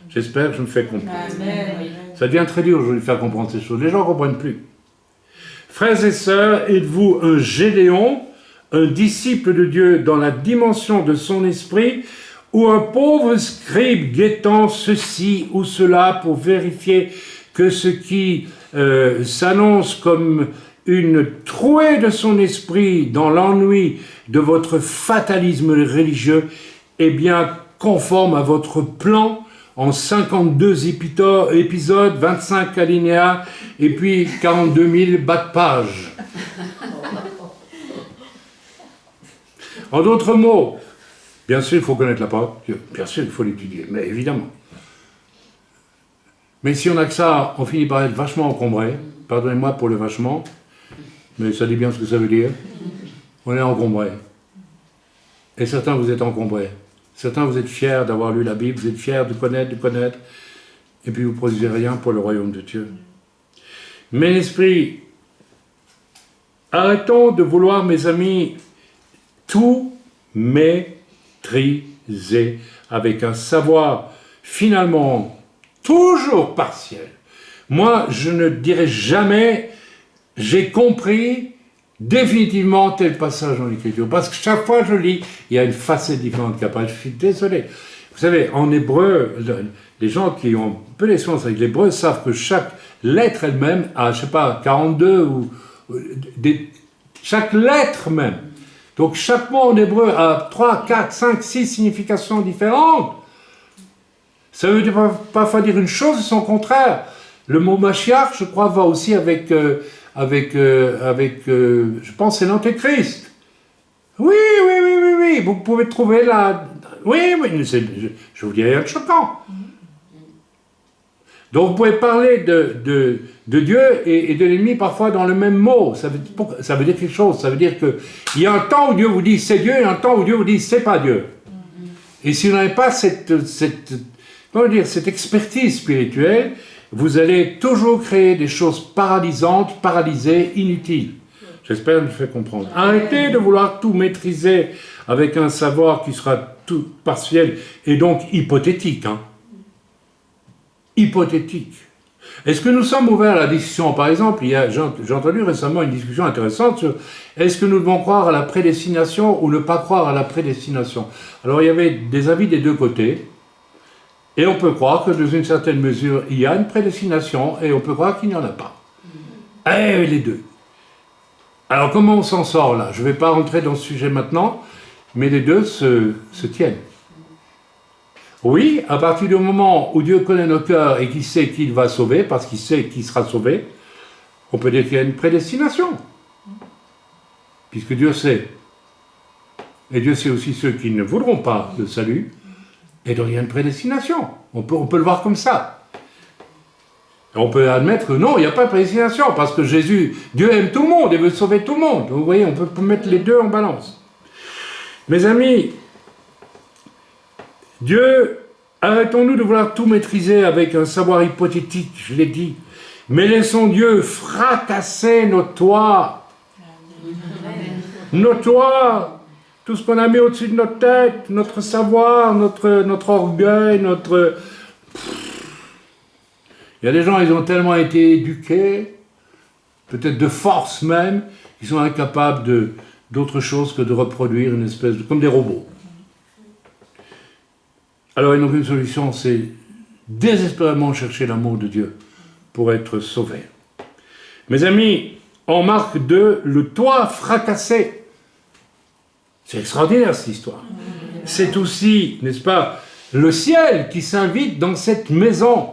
S1: J'espère que je me fais comprendre. Amen. Ça devient très dur aujourd'hui de faire comprendre ces choses. Les gens ne comprennent plus. Frères et sœurs, êtes-vous un Gédéon, un disciple de Dieu dans la dimension de son esprit, ou un pauvre scribe guettant ceci ou cela pour vérifier que ce qui s'annonce comme une trouée de son esprit dans l'ennui de votre fatalisme religieux est bien conforme à votre plan en 52 épisodes, 25 alinéas et puis 42 000 bas de page. En d'autres mots, bien sûr, il faut connaître la parole, bien sûr, il faut l'étudier, mais évidemment. Mais si on n'a que ça, on finit par être vachement encombré. Pardonnez-moi pour le vachement, mais ça dit bien ce que ça veut dire. On est encombré. Et certains, vous êtes encombrés. Certains, vous êtes fiers d'avoir lu la Bible, vous êtes fiers de connaître, et puis vous ne produisez rien pour le royaume de Dieu. Mais l'Esprit, arrêtons de vouloir, mes amis, tout maîtriser avec un savoir finalement toujours partiel. Moi, je ne dirai jamais « j'ai compris » définitivement tel passage dans l'Écriture. Parce que chaque fois que je lis, il y a une facette différente qui apparaît. Je suis désolé. Vous savez, en hébreu, les gens qui ont un peu d'expérience avec l'hébreu savent que chaque lettre elle-même a, je ne sais pas, 42 chaque lettre même. Donc chaque mot en hébreu a 3, 4, 5, 6 significations différentes. Ça ne veut pas parfois dire une chose et son contraire. Le mot Mashiach, je crois, va aussi avec je pense, c'est l'Antéchrist. Oui, vous pouvez trouver là. Oui, je vous dis rien de choquant. Donc vous pouvez parler de Dieu et de l'ennemi parfois dans le même mot. Ça veut dire quelque chose. Ça veut dire qu'il y a un temps où Dieu vous dit c'est Dieu et un temps où Dieu vous dit c'est pas Dieu. Et si vous n'avez pas cette expertise spirituelle, vous allez toujours créer des choses paralysantes, paralysées, inutiles. J'espère que je me fais comprendre. Arrêtez de vouloir tout maîtriser avec un savoir qui sera tout partiel et donc hypothétique. Hypothétique. Est-ce que nous sommes ouverts à la discussion? Par exemple, j'ai entendu récemment une discussion intéressante sur est-ce que nous devons croire à la prédestination ou ne pas croire à la prédestination? Alors il y avait des avis des deux côtés. Et on peut croire que dans une certaine mesure, il y a une prédestination et on peut croire qu'il n'y en a pas. Et les deux. Alors comment on s'en sort là? Je ne vais pas rentrer dans ce sujet maintenant, mais les deux se tiennent. Oui, à partir du moment où Dieu connaît nos cœurs et qu'il sait qu'il va sauver, parce qu'il sait qu'il sera sauvé, On peut dire qu'il y a une prédestination, puisque Dieu sait. Et Dieu sait aussi ceux qui ne voudront pas le salut, et donc il y a une prédestination. On peut le voir comme ça. Et on peut admettre que non, il n'y a pas de prédestination, parce que Dieu aime tout le monde et veut sauver tout le monde. Vous voyez, on peut mettre les deux en balance. Mes amis, Dieu, arrêtons-nous de vouloir tout maîtriser avec un savoir hypothétique, je l'ai dit, mais laissons Dieu fracasser nos toits. Nos toits, tout ce qu'on a mis au-dessus de notre tête, notre savoir, notre orgueil, Il y a des gens, ils ont tellement été éduqués, peut-être de force même, ils sont incapables d'autre chose que de reproduire une espèce comme des robots. Alors, il n'y a aucune solution, c'est désespérément chercher l'amour de Dieu pour être sauvé. Mes amis, en Marc 2, le toit fracassé. C'est extraordinaire cette histoire. C'est aussi, n'est-ce pas, le ciel qui s'invite dans cette maison.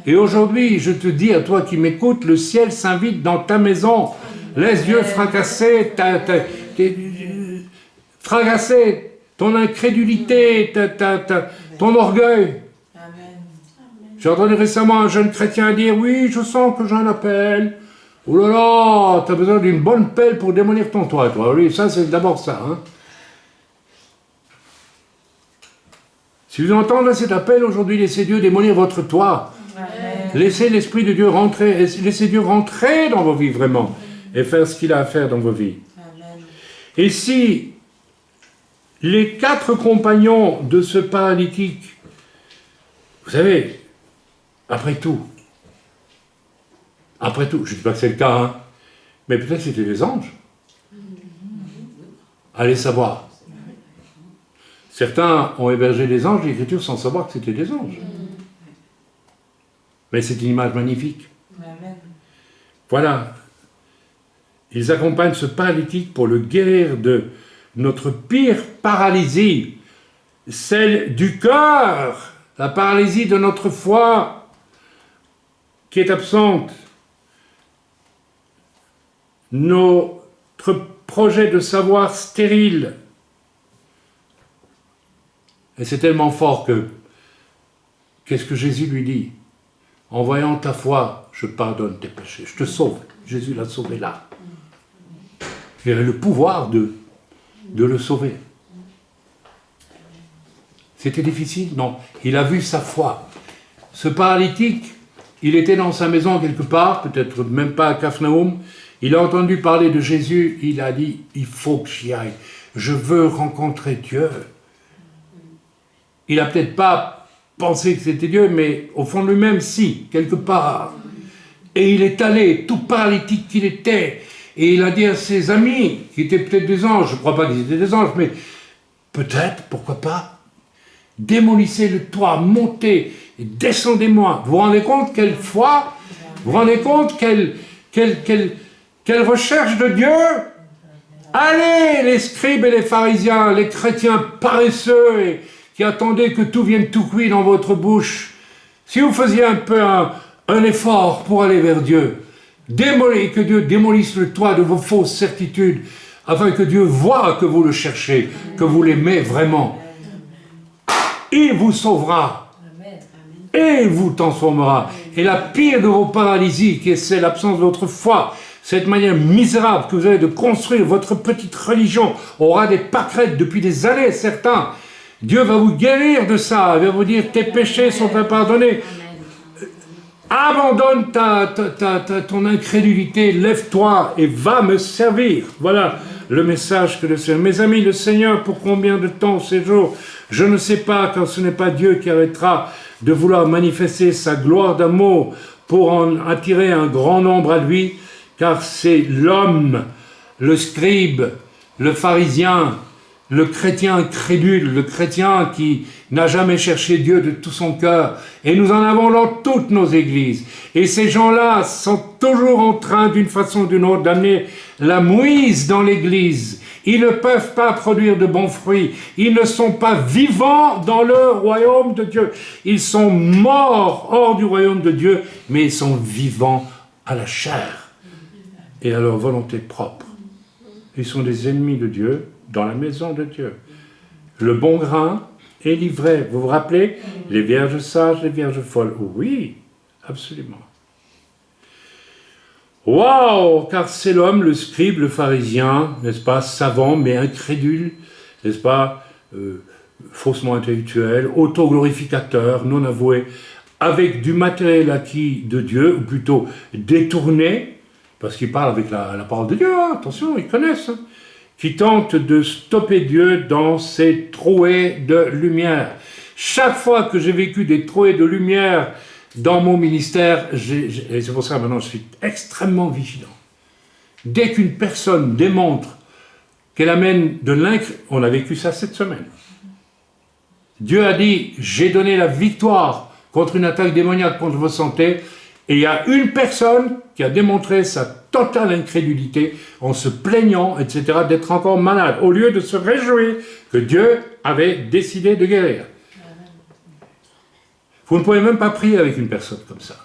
S1: Et aujourd'hui, je te dis à toi qui m'écoutes, le ciel s'invite dans ta maison. Laisse Dieu fracasser fracasser ton incrédulité, ton orgueil. J'ai entendu récemment un jeune chrétien dire « Oui, je sens que j'ai un appel. Oh là là, tu as besoin d'une bonne pelle pour démolir ton toit, toi. » Oui, ça, c'est d'abord ça. Hein. Si vous entendez cet appel aujourd'hui, laissez Dieu démolir votre toit. Amen. Laissez l'Esprit de Dieu rentrer, laissez Dieu rentrer dans vos vies vraiment et faire ce qu'il a à faire dans vos vies. Amen. Et si les 4 compagnons de ce paralytique, vous savez, après tout, je ne dis pas que c'est le cas, hein, mais peut-être c'était des anges. Allez savoir. Certains ont hébergé des anges, l'Écriture, sans savoir que c'était des anges. Mais c'est une image magnifique. Amen. Voilà. Ils accompagnent ce paralytique pour le guérir de notre pire paralysie, celle du cœur, la paralysie de notre foi qui est absente. Notre projet de savoir stérile. Et c'est tellement fort que, qu'est-ce que Jésus lui dit? En voyant ta foi, je pardonne tes péchés, je te sauve. Jésus l'a sauvé là. Il avait le pouvoir de le sauver. C'était difficile? Non. Il a vu sa foi. Ce paralytique, il était dans sa maison quelque part, peut-être même pas à Capharnaüm. Il a entendu parler de Jésus, il a dit, il faut que j'y aille. Je veux rencontrer Dieu. Il n'a peut-être pas pensé que c'était Dieu, mais au fond de lui-même, si, quelque part. Et il est allé, tout paralytique qu'il était, et il a dit à ses amis, qui étaient peut-être des anges, je ne crois pas qu'ils étaient des anges, mais peut-être, pourquoi pas, démolissez le toit, montez, et descendez-moi. Vous vous rendez compte quelle foi? Vous vous rendez compte quelle recherche de Dieu? Allez, les scribes et les pharisiens, les chrétiens paresseux et qui attendaient que tout vienne tout cuit dans votre bouche, si vous faisiez un peu un effort pour aller vers Dieu, que Dieu démolisse le toit de vos fausses certitudes, afin que Dieu voie que vous le cherchez, que vous l'aimez vraiment. Il vous sauvera. Et il vous transformera. Et la pire de vos paralysies, qui est l'absence de votre foi, cette manière misérable que vous avez de construire votre petite religion, aura des pâquerettes depuis des années, certains. Dieu va vous guérir de ça, il va vous dire tes péchés sont pardonnés. Abandonne ton incrédulité, lève-toi et va me servir. Voilà le message que le Seigneur. Mes amis, le Seigneur, pour combien de temps ces jours, je ne sais pas, car ce n'est pas Dieu qui arrêtera de vouloir manifester sa gloire d'amour pour en attirer un grand nombre à lui, car c'est l'homme, le scribe, le pharisien, le chrétien incrédule, le chrétien qui n'a jamais cherché Dieu de tout son cœur. Et nous en avons dans toutes nos églises. Et ces gens-là sont toujours en train, d'une façon ou d'une autre, d'amener la mouise dans l'église. Ils ne peuvent pas produire de bons fruits. Ils ne sont pas vivants dans le royaume de Dieu. Ils sont morts hors du royaume de Dieu, mais ils sont vivants à la chair. et à leur volonté propre. Ils sont des ennemis de Dieu dans la maison de Dieu. Le bon grain est livré. Vous vous rappelez? Les vierges sages, les vierges folles. Oui, absolument. Waouh! Car c'est l'homme, le scribe, le pharisien, n'est-ce pas, savant mais incrédule, n'est-ce pas, faussement intellectuel, autoglorificateur, non avoué, avec du matériel acquis de Dieu, ou plutôt détourné, parce qu'il parle avec la parole de Dieu, hein, attention, ils connaissent, hein, qui tente de stopper Dieu dans ses trouées de lumière. Chaque fois que j'ai vécu des trouées de lumière dans mon ministère, et c'est pour ça que maintenant je suis extrêmement vigilant. Dès qu'une personne démontre qu'elle amène de l'incrédulité, on a vécu ça cette semaine. Dieu a dit, j'ai donné la victoire contre une attaque démoniaque contre vos santé, et il y a une personne qui a démontré sa totale incrédulité en se plaignant, etc., d'être encore malade, au lieu de se réjouir que Dieu avait décidé de guérir. Vous ne pouvez même pas prier avec une personne comme ça.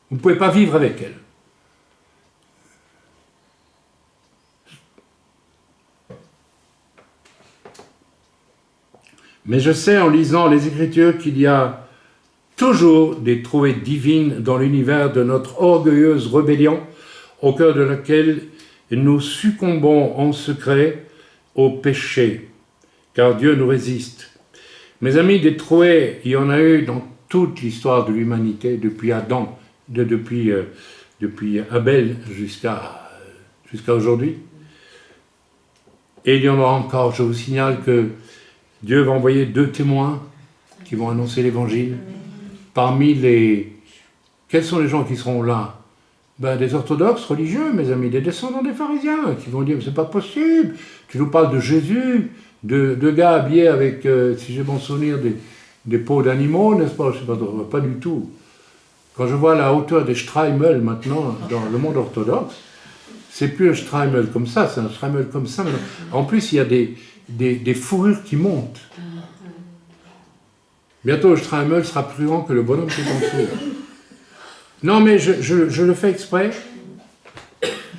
S1: Vous ne pouvez pas vivre avec elle. Mais je sais en lisant les Écritures qu'il y a toujours des trouées divines dans l'univers de notre orgueilleuse rébellion, au cœur de laquelle nous succombons en secret au péché, car Dieu nous résiste. Mes amis, des trouées, il y en a eu dans toute l'histoire de l'humanité, depuis Adam, depuis Abel jusqu'à aujourd'hui. Et il y en aura encore. Je vous signale que Dieu va envoyer 2 témoins qui vont annoncer l'évangile. Parmi les... Quels sont les gens qui seront là? Des orthodoxes religieux, mes amis, des descendants des pharisiens, qui vont dire « c'est pas possible, tu nous parles de Jésus, de gars habillés avec, si j'ai bon souvenir, des peaux d'animaux, n'est-ce pas? Je sais pas du tout. Quand je vois la hauteur des Streimel maintenant dans le monde orthodoxe, c'est plus un Streimel comme ça, c'est un Streimel comme ça. En plus, il y a des fourrures qui montent. Bientôt, le Streimel sera plus grand que le bonhomme qui est en dessous. Non, mais je le fais exprès.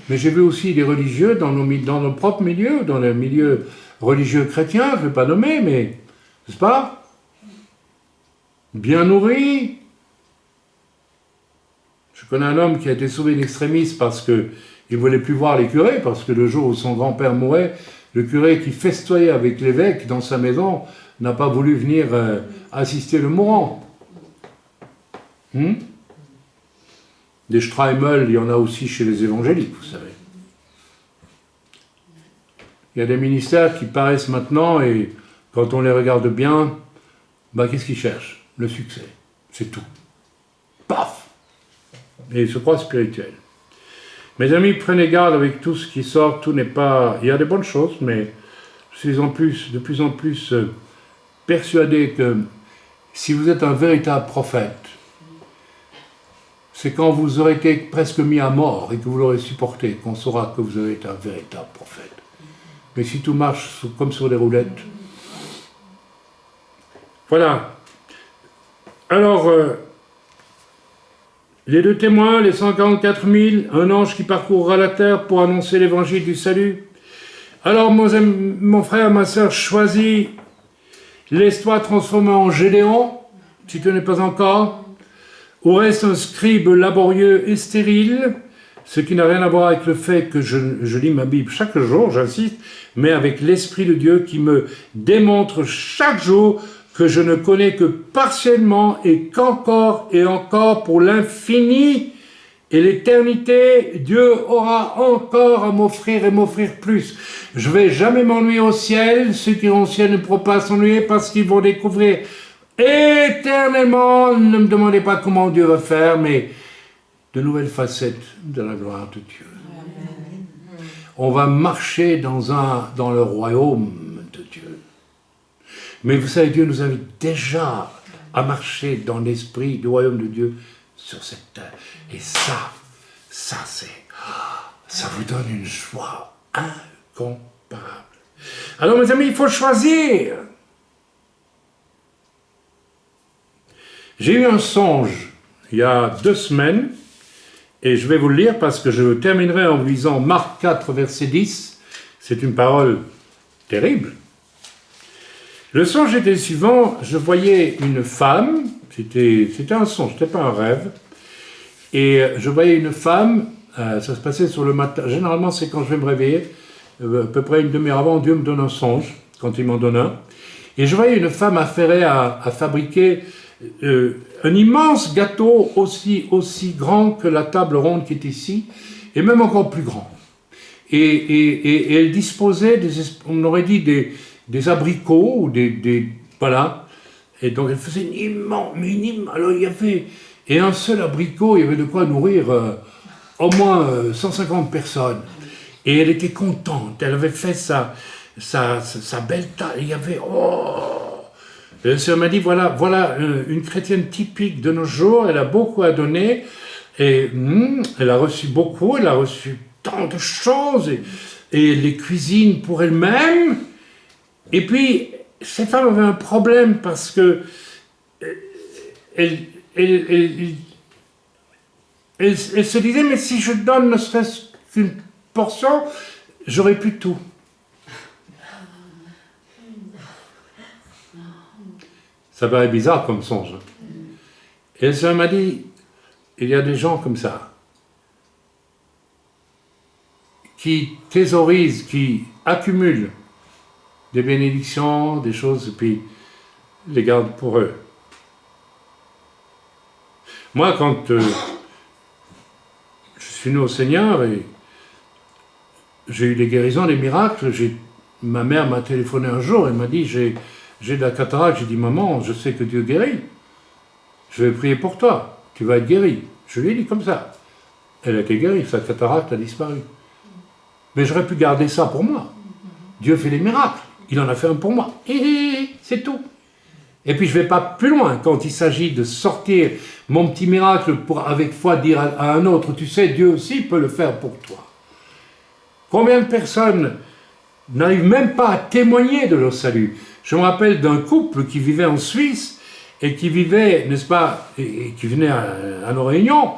S1: Mais j'ai vu aussi des religieux dans nos propres milieux, dans les milieux religieux chrétiens, je ne vais pas nommer, mais, n'est-ce pas? Bien nourris. Je connais un homme qui a été sauvé d'extrémisme parce qu'il ne voulait plus voir les curés, parce que le jour où son grand-père mourait, le curé qui festoyait avec l'évêque dans sa maison n'a pas voulu venir assister le mourant. Des Streimel, il y en a aussi chez les évangéliques, vous savez. Il y a des ministères qui paraissent maintenant, et quand on les regarde bien, qu'est-ce qu'ils cherchent? Le succès, c'est tout. Paf! Et ils se croient spirituels. Mes amis, prenez garde avec tout ce qui sort, tout n'est pas... Il y a des bonnes choses, mais je suis de plus en plus persuadé que si vous êtes un véritable prophète, c'est quand vous aurez été presque mis à mort et que vous l'aurez supporté qu'on saura que vous avez été un véritable prophète. Mais si tout marche comme sur des roulettes... Voilà. Alors, les 2 témoins, les 144 000, un ange qui parcourra la terre pour annoncer l'évangile du salut. Alors, mon frère, ma soeur, choisis, laisse-toi transformer en Gédéon, si tu n'es pas encore, ou reste un scribe laborieux et stérile, ce qui n'a rien à voir avec le fait que je lis ma Bible chaque jour, j'insiste, mais avec l'Esprit de Dieu qui me démontre chaque jour que je ne connais que partiellement et qu'encore et encore pour l'infini et l'éternité, Dieu aura encore à m'offrir et m'offrir plus. Je ne vais jamais m'ennuyer au ciel, ceux qui iront au ciel ne pourront pas s'ennuyer parce qu'ils vont découvrir éternellement, ne me demandez pas comment Dieu va faire, mais de nouvelles facettes de la gloire de Dieu. Amen. On va marcher dans le royaume de Dieu. Mais vous savez, Dieu nous invite déjà à marcher dans l'esprit du royaume de Dieu sur cette terre. Et ça vous donne une joie incomparable. Alors mes amis, il faut choisir. J'ai eu un songe il y a 2 semaines Et je vais vous le lire parce que je terminerai en vous lisant Marc 4, verset 10. C'est une parole terrible. Le songe était le suivant, je voyais une femme, c'était un songe, c'était pas un rêve, et je voyais une femme, ça se passait sur le matin, généralement c'est quand je vais me réveiller, à peu près une demi-heure avant, Dieu me donne un songe, quand il m'en donne un, et je voyais une femme affairée à fabriquer un immense gâteau aussi grand que la table ronde qui est ici, et même encore plus grand. Et elle disposait, on aurait dit, des abricots, ou voilà. Et donc elle faisait une immense, alors il y avait, et un seul abricot, il y avait de quoi nourrir au moins 150 personnes. Et elle était contente, elle avait fait sa belle taille, il y avait, le Seigneur m'a dit, voilà une chrétienne typique de nos jours, elle a beaucoup à donner, et elle a reçu beaucoup, elle a reçu tant de choses, et les cuisines pour elle-même. Et puis, cette femme avait un problème parce que elle se disait, mais si je donne ne serait-ce qu'une portion, j'aurais plus tout. Ça paraît bizarre comme songe. Et ça m'a dit, il y a des gens comme ça, qui thésaurisent, qui accumulent des bénédictions, des choses, et puis les gardent pour eux. Moi, quand je suis né au Seigneur, et j'ai eu des guérisons, des miracles, ma mère m'a téléphoné un jour, elle m'a dit, j'ai de la cataracte, j'ai dit, maman, je sais que Dieu guérit, je vais prier pour toi, tu vas être guéri. Je lui ai dit comme ça. Elle a été guérie, sa cataracte a disparu. Mais j'aurais pu garder ça pour moi. Dieu fait des miracles. Il en a fait un pour moi. Et c'est tout. Et puis je ne vais pas plus loin quand il s'agit de sortir mon petit miracle pour avec foi dire à un autre, tu sais, Dieu aussi peut le faire pour toi. Combien de personnes n'arrivent même pas à témoigner de leur salut? Je me rappelle d'un couple qui vivait en Suisse et qui vivait, n'est-ce pas, et qui venait à nos réunions.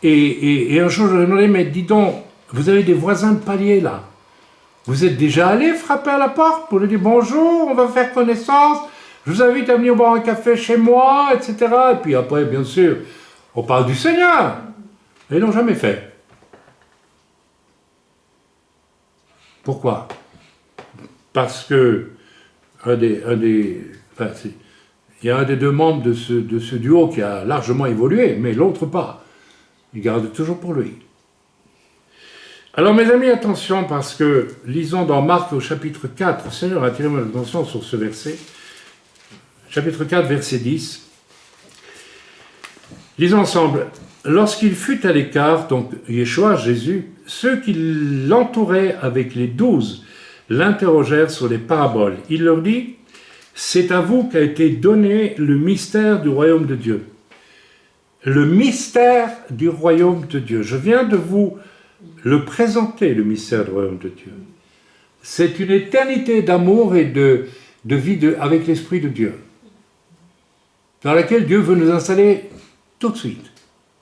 S1: Et un jour je lui ai demandé, mais dis donc, vous avez des voisins de palier là? Vous êtes déjà allé frapper à la porte pour lui dire bonjour, on va faire connaissance, je vous invite à venir boire un café chez moi, etc. Et puis après, bien sûr, on parle du Seigneur. Et ils l'ont jamais fait. Pourquoi? Parce que il y a un des deux membres de ce duo qui a largement évolué, mais l'autre pas. Il garde toujours pour lui. Alors mes amis, attention, parce que lisons dans Marc au chapitre 4, le Seigneur a attiré mon attention sur ce verset, chapitre 4, verset 10. Lisons ensemble. Lorsqu'il fut à l'écart, donc Yeshua, Jésus, ceux qui l'entouraient avec les 12 l'interrogèrent sur les paraboles. Il leur dit, c'est à vous qu'a été donné le mystère du royaume de Dieu. Le mystère du royaume de Dieu. Je viens de vous le présenter, le mystère du royaume de Dieu. C'est une éternité d'amour et de vie avec l'Esprit de Dieu, dans laquelle Dieu veut nous installer tout de suite,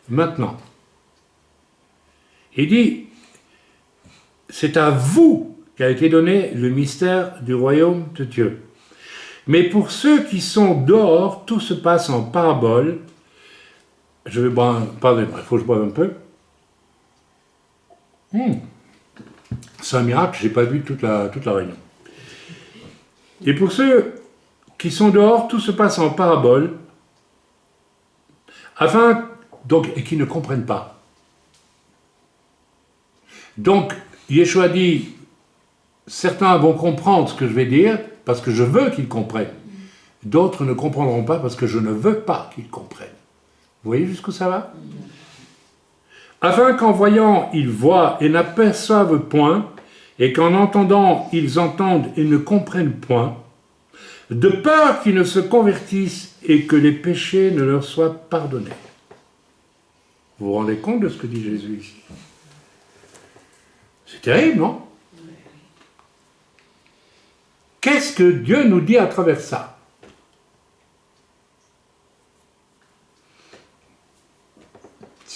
S1: maintenant. Il dit, c'est à vous qu'a été donné le mystère du royaume de Dieu. Mais pour ceux qui sont dehors, tout se passe en parabole. Je vais boire il faut que je boive un peu. C'est un miracle, je n'ai pas vu toute la réunion. Et pour ceux qui sont dehors, tout se passe en parabole, et qui ne comprennent pas. Donc, Yeshua dit, certains vont comprendre ce que je vais dire, parce que je veux qu'ils comprennent. D'autres ne comprendront pas, parce que je ne veux pas qu'ils comprennent. Vous voyez jusqu'où ça va? Afin qu'en voyant, ils voient et n'aperçoivent point, et qu'en entendant, ils entendent et ne comprennent point, de peur qu'ils ne se convertissent et que les péchés ne leur soient pardonnés. Vous vous rendez compte de ce que dit Jésus ici? C'est terrible, non? Qu'est-ce que Dieu nous dit à travers ça?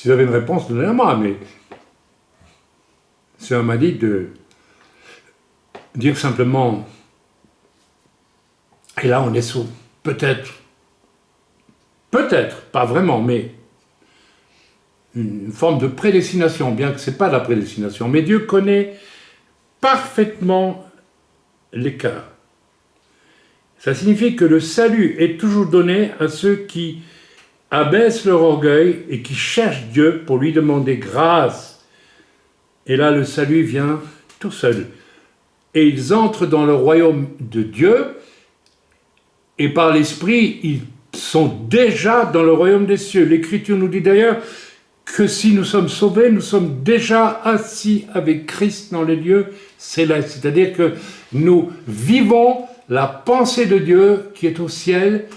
S1: Si vous avez une réponse, donnez-la moi, mais le Seigneur m'a dit de dire simplement, et là on est sur peut-être, pas vraiment, mais une forme de prédestination, bien que ce n'est pas la prédestination, mais Dieu connaît parfaitement les cœurs. Ça signifie que le salut est toujours donné à ceux qui abaissent leur orgueil et qui cherchent Dieu pour lui demander grâce. Et là, le salut vient tout seul. Et ils entrent dans le royaume de Dieu, et par l'Esprit, ils sont déjà dans le royaume des cieux. L'Écriture nous dit d'ailleurs que si nous sommes sauvés, nous sommes déjà assis avec Christ dans les lieux célestes. C'est-à-dire que nous vivons la pensée de Dieu qui est au ciel,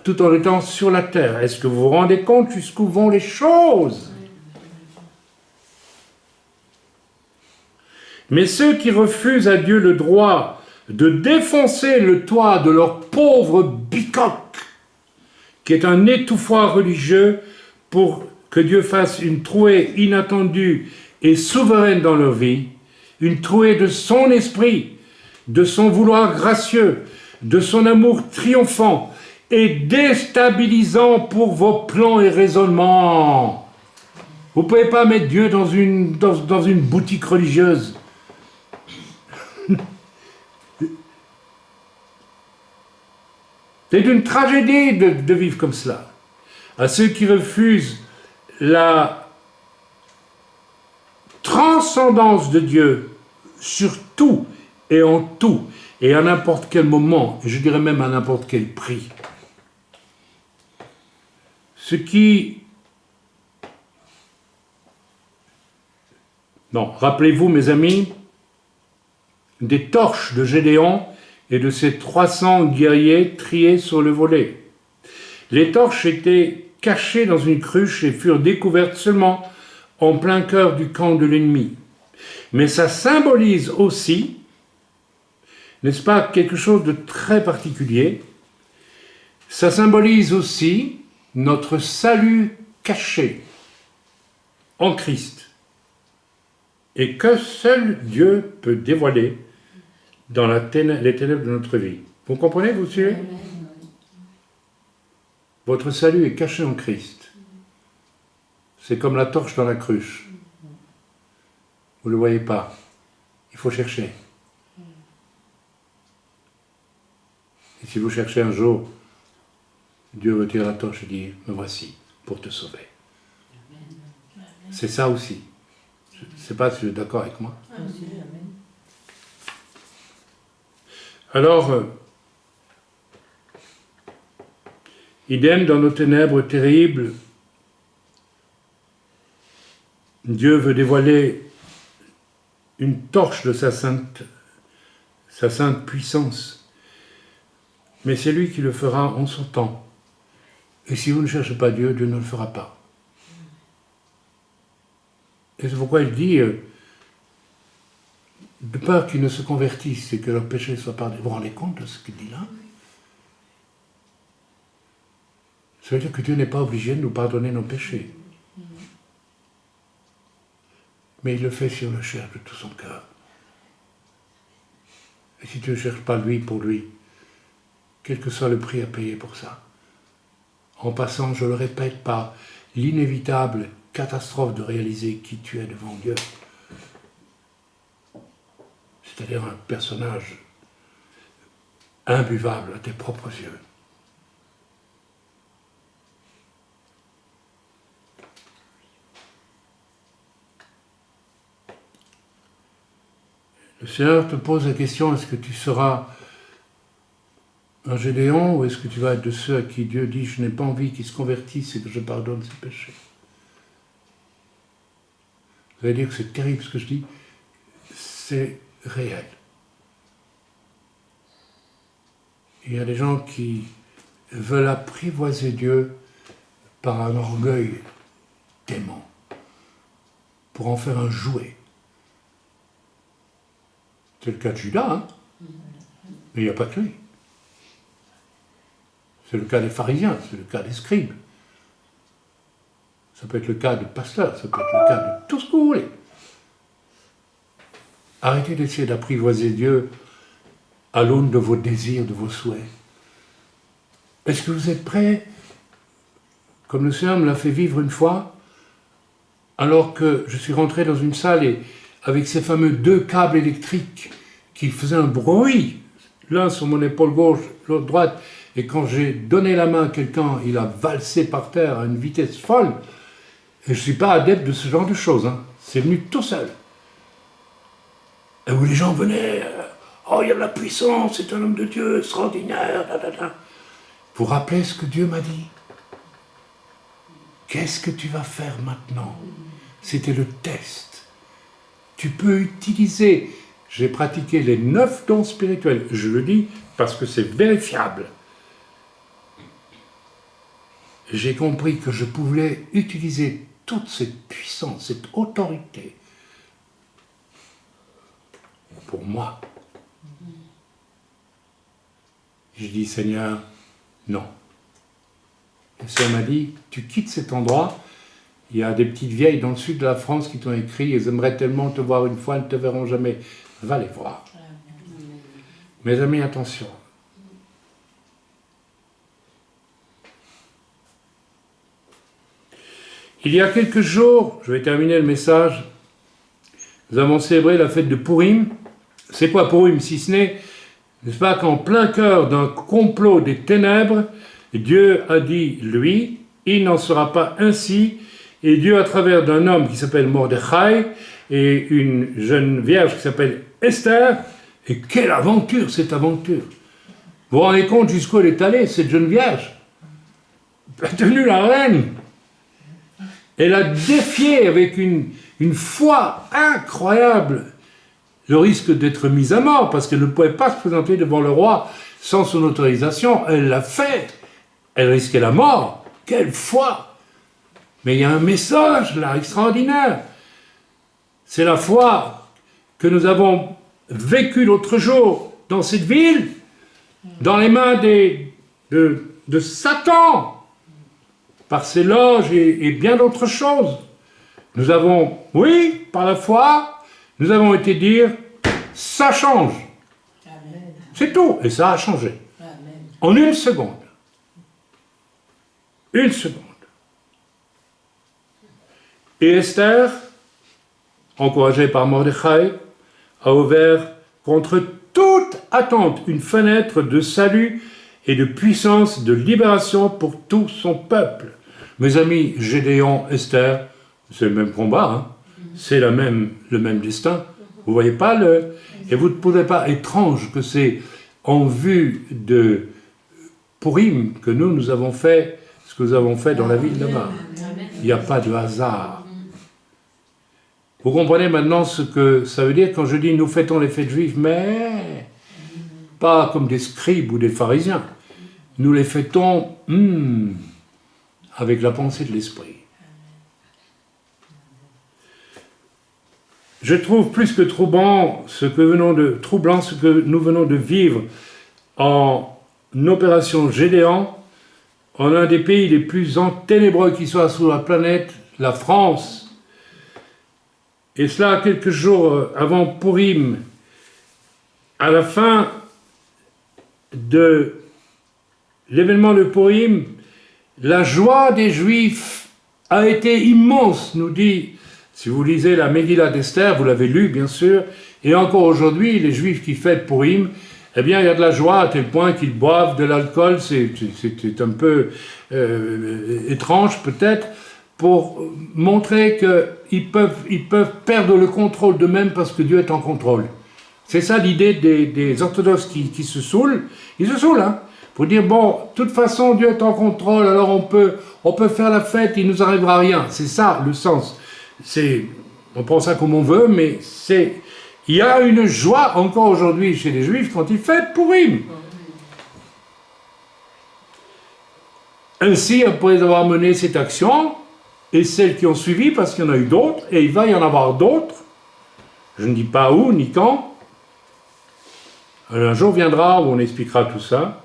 S1: tout en étant sur la terre. Est-ce que vous vous rendez compte jusqu'où vont les choses? Mais ceux qui refusent à Dieu le droit de défoncer le toit de leur pauvre bicoque, qui est un étouffoir religieux, pour que Dieu fasse une trouée inattendue et souveraine dans leur vie, une trouée de son esprit, de son vouloir gracieux, de son amour triomphant et déstabilisant pour vos plans et raisonnements. Vous ne pouvez pas mettre Dieu dans une boutique religieuse. C'est une tragédie de vivre comme cela. À ceux qui refusent la transcendance de Dieu sur tout et en tout, et à n'importe quel moment, et je dirais même à n'importe quel prix. Ce qui... Non, rappelez-vous, mes amis, des torches de Gédéon et de ses 300 guerriers triés sur le volet. Les torches étaient cachées dans une cruche et furent découvertes seulement en plein cœur du camp de l'ennemi. Mais ça symbolise aussi, n'est-ce pas, quelque chose de très particulier. Ça symbolise aussi notre salut caché en Christ et que seul Dieu peut dévoiler dans les ténèbres de notre vie. Vous comprenez, vous suivez? Votre salut est caché en Christ. C'est comme la torche dans la cruche. Vous ne le voyez pas. Il faut chercher. Et si vous cherchez un jour, Dieu retire la torche et dit, me voici, pour te sauver. C'est ça aussi. Je ne sais pas si vous êtes d'accord avec moi. Alors, idem dans nos ténèbres terribles, Dieu veut dévoiler une torche de sa sainte puissance. Mais c'est lui qui le fera en son temps. Et si vous ne cherchez pas Dieu, Dieu ne le fera pas. Et c'est pourquoi il dit, de peur qu'ils ne se convertissent et que leur péché soit pardonné. Vous vous rendez compte de ce qu'il dit là? Ça veut dire que Dieu n'est pas obligé de nous pardonner nos péchés. Mais il le fait si on le cherche de tout son cœur. Et si tu ne cherches pas lui pour lui, quel que soit le prix à payer pour ça. En passant, je le répète, par l'inévitable catastrophe de réaliser qui tu es devant Dieu. C'est-à-dire un personnage imbuvable à tes propres yeux. Le Seigneur te pose la question, est-ce que tu seras un Gédéon ou est-ce que tu vas être de ceux à qui Dieu dit, je n'ai pas envie qu'ils se convertissent et que je pardonne ses péchés? Vous allez dire que c'est terrible ce que je dis, c'est réel. Il y a des gens qui veulent apprivoiser Dieu par un orgueil dément, pour en faire un jouet. C'est le cas de Judas, hein? Mais il n'y a pas que lui. C'est le cas des pharisiens, c'est le cas des scribes. Ça peut être le cas de pasteur, ça peut être le cas de tout ce que vous voulez. Arrêtez d'essayer d'apprivoiser Dieu à l'aune de vos désirs, de vos souhaits. Est-ce que vous êtes prêts, comme le Seigneur me l'a fait vivre une fois, alors que je suis rentré dans une salle et avec ces fameux 2 câbles électriques qui faisaient un bruit, l'un sur mon épaule gauche, l'autre droite, et quand j'ai donné la main à quelqu'un, il a valsé par terre à une vitesse folle. Et je ne suis pas adepte de ce genre de choses, hein. C'est venu tout seul. Et où les gens venaient, oh, il y a de la puissance, c'est un homme de Dieu extraordinaire, pour rappeler ce que Dieu m'a dit. Qu'est-ce que tu vas faire maintenant? C'était le test. Tu peux utiliser, j'ai pratiqué les 9 dons spirituels, je le dis parce que c'est vérifiable. J'ai compris que je pouvais utiliser toute cette puissance, cette autorité pour moi. Je dis, Seigneur, non. Le Seigneur m'a dit, tu quittes cet endroit. Il y a des petites vieilles dans le sud de la France qui t'ont écrit, elles aimeraient tellement te voir une fois, elles ne te verront jamais. Va les voir. Mes amis, attention. Il y a quelques jours, je vais terminer le message, nous avons célébré la fête de Pourim. C'est quoi Pourim, si ce n'est pas qu'en plein cœur d'un complot des ténèbres, Dieu a dit, lui, il n'en sera pas ainsi, et Dieu, à travers d'un homme qui s'appelle Mordechai, et une jeune vierge qui s'appelle Esther, et quelle aventure, cette aventure! Vous vous rendez compte jusqu'où elle est allée, cette jeune vierge? Elle est devenue la reine. Elle a défié avec une foi incroyable le risque d'être mise à mort, parce qu'elle ne pouvait pas se présenter devant le roi sans son autorisation. Elle l'a fait. Elle risquait la mort. Quelle foi! Mais il y a un message là, extraordinaire. C'est la foi que nous avons vécue l'autre jour dans cette ville, dans les mains de Satan, par ses loges et bien d'autres choses. Nous avons, oui, par la foi, nous avons été dire, ça change. Amen. C'est tout, et ça a changé. Amen. En une seconde. Une seconde. Et Esther, encouragée par Mordechai, a ouvert contre toute attente une fenêtre de salut et de puissance, de libération pour tout son peuple. Mes amis, Gédéon, Esther, c'est le même combat, hein. C'est le même destin. Vous voyez pas et vous ne trouvez pas étrange que c'est en vue de Pourim que nous avons fait ce que nous avons fait dans la ville de Mar. Il n'y a pas de hasard. Vous comprenez maintenant ce que ça veut dire quand je dis nous fêtons les fêtes juives, mais pas comme des scribes ou des pharisiens. Nous les fêtons avec la pensée de l'esprit. Je trouve plus que troublant ce que nous venons de vivre en opération Gédéon, en un des pays les plus ténébreux qui soit sur la planète, la France. Et cela quelques jours avant Pourim, à la fin de l'événement de Pourim, la joie des Juifs a été immense, nous dit. Si vous lisez la Megillah d'Esther, vous l'avez lu bien sûr, et encore aujourd'hui, les Juifs qui fêtent Pourim, eh bien il y a de la joie à tel point qu'ils boivent de l'alcool, c'est un peu étrange peut-être, pour montrer qu'ils peuvent perdre le contrôle d'eux-mêmes parce que Dieu est en contrôle. C'est ça l'idée des orthodoxes qui se saoulent. Ils se saoulent, hein, pour dire, bon, de toute façon, Dieu est en contrôle, alors on peut faire la fête, il ne nous arrivera rien. C'est ça le sens. On prend ça comme on veut, mais il y a une joie encore aujourd'hui chez les Juifs quand ils fêtent Pourim. Ainsi, après avoir mené cette action, et celles qui ont suivi, parce qu'il y en a eu d'autres, et il va y en avoir d'autres, je ne dis pas où ni quand, un jour viendra où on expliquera tout ça.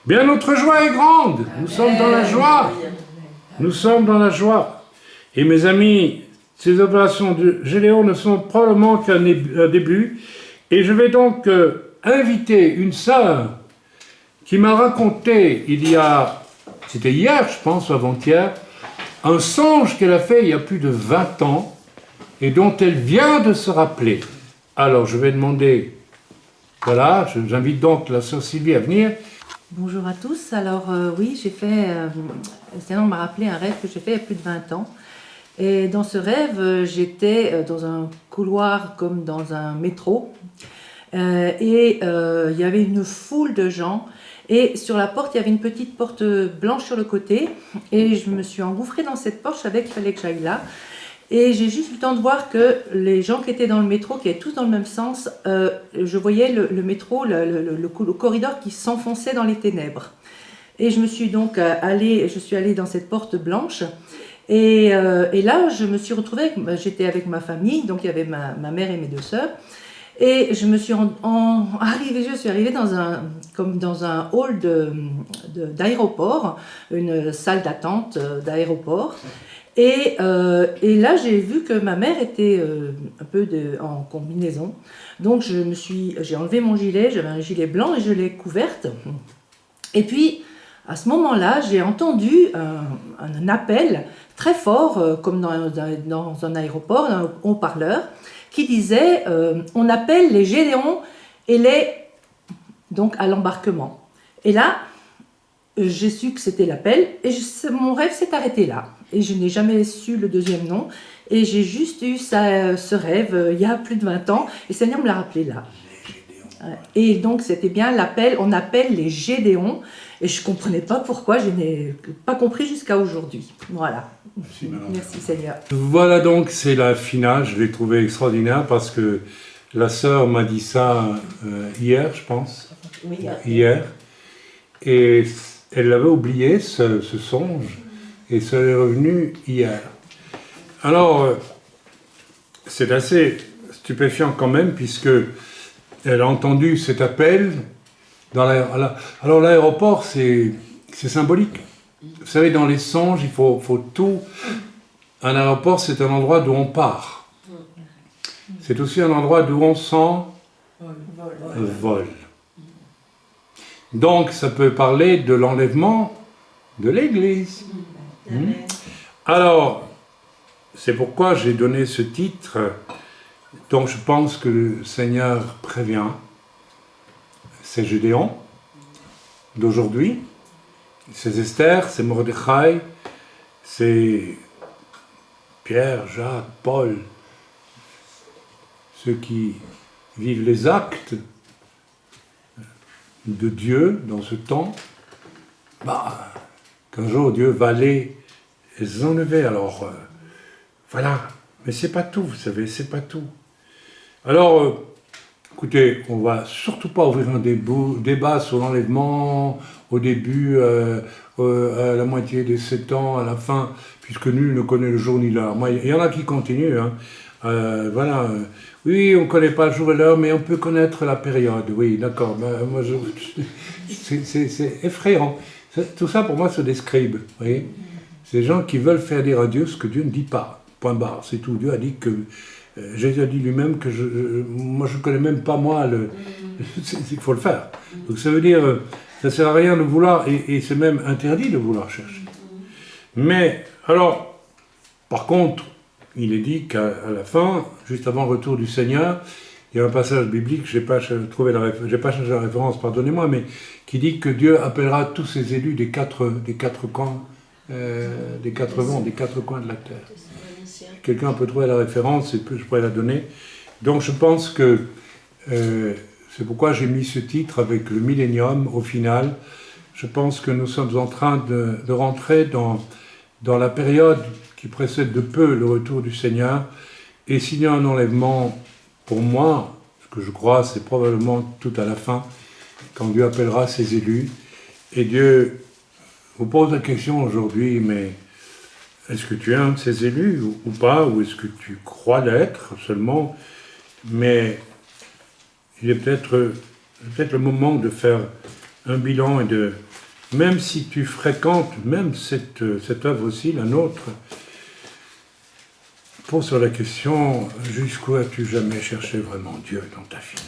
S1: Bien, notre joie est grande, nous sommes dans la joie, nous sommes dans la joie. Et mes amis, ces opérations de Gédéon ne sont probablement qu'un début. Et je vais donc inviter une sœur qui m'a raconté c'était hier je pense, ou avant-hier, un songe qu'elle a fait il y a plus de 20 ans et dont elle vient de se rappeler. Alors je vais demander, voilà, j'invite donc la sœur Sylvie à venir.
S6: Bonjour à tous. Alors oui, j'ai fait, Seigneur m'a rappelé un rêve que j'ai fait il y a plus de 20 ans. Et dans ce rêve, j'étais dans un couloir comme dans un métro. Et il y avait une foule de gens. Et sur la porte, il y avait une petite porte blanche sur le côté. Et je me suis engouffrée dans cette porte, je savais qu'il fallait que j'aille là. Et j'ai juste eu le temps de voir que les gens qui étaient dans le métro, qui étaient tous dans le même sens, je voyais le métro, le corridor qui s'enfonçait dans les ténèbres. Et je suis allée dans cette porte blanche. Et là, je me suis retrouvée, j'étais avec ma famille, donc il y avait ma mère et mes 2 sœurs. Et je me suis arrivée dans un hall d'aéroport, une salle d'attente d'aéroport. Et là, j'ai vu que ma mère était un peu en combinaison. Donc, j'ai enlevé mon gilet, j'avais un gilet blanc et je l'ai couverte. Et puis, à ce moment-là, j'ai entendu un appel très fort, comme dans un aéroport, un haut-parleur, qui disait on appelle les Gédéons donc à l'embarquement. Et là, j'ai su que c'était l'appel et mon rêve s'est arrêté là. Et je n'ai jamais su le deuxième nom. Et j'ai juste eu ce rêve il y a plus de 20 ans. Et le Seigneur me l'a rappelé là. Et donc c'était bien l'appel, on appelle les Gédéons. Et je ne comprenais pas pourquoi, je n'ai pas compris jusqu'à aujourd'hui. Voilà. Merci Seigneur.
S1: Voilà donc, c'est la finale. Je l'ai trouvé extraordinaire parce que la sœur m'a dit ça hier, je pense.
S6: Oui,
S1: hier. Et elle avait oublié ce songe. Et ça est revenu hier. Alors, c'est assez stupéfiant quand même, puisque elle a entendu cet appel. Alors l'aéroport, c'est symbolique. Vous savez, dans les songes, il faut tout. Un aéroport, c'est un endroit d'où on part. C'est aussi un endroit d'où on s'en vole. Donc, ça peut parler de l'enlèvement de l'Église. Alors, c'est pourquoi j'ai donné ce titre, dont je pense que le Seigneur prévient. C'est Gédéon d'aujourd'hui, c'est Esther, c'est Mordechai, c'est Pierre, Jacques, Paul, ceux qui vivent les actes de Dieu dans ce temps, qu'un jour Dieu va les enlever. Alors, voilà, mais c'est pas tout, vous savez, c'est pas tout. Alors, écoutez, on va surtout pas ouvrir un débat sur l'enlèvement au début, à la moitié des 7 ans, à la fin, puisque nul ne connaît le jour ni l'heure. Moi, il y en a qui continuent, hein. Voilà. Oui, on ne connaît pas le jour et l'heure, mais on peut connaître la période. Oui, d'accord. Moi, c'est effrayant. Tout ça, pour moi, c'est des scribes. Vous voyez, c'est des gens qui veulent faire dire à Dieu ce que Dieu ne dit pas. Point barre. C'est tout. Dieu a dit que... Jésus a dit lui-même que moi je ne connais même pas moi il faut le faire. Donc ça veut dire ça ne sert à rien de vouloir et c'est même interdit de vouloir chercher. Mais alors par contre il est dit qu'à la fin, juste avant le retour du Seigneur, il y a un passage biblique, j'ai pas changé la référence, pardonnez-moi, mais qui dit que Dieu appellera tous ses élus des quatre coins, des quatre vents, des 4 coins de la terre. Quelqu'un peut trouver la référence et je pourrais la donner. Donc je pense que c'est pourquoi j'ai mis ce titre avec le millénium au final. Je pense que nous sommes en train de rentrer dans la période qui précède de peu le retour du Seigneur. Et s'il y a un enlèvement, pour moi, ce que je crois, c'est probablement tout à la fin, quand Dieu appellera ses élus. Et Dieu vous pose la question aujourd'hui, mais est-ce que tu es un de ces élus ou pas, ou est-ce que tu crois l'être seulement? Mais il est peut-être le moment de faire un bilan et de, même si tu fréquentes même cette œuvre aussi, la nôtre, pose sur la question, jusqu'où as-tu jamais cherché vraiment Dieu dans ta vie?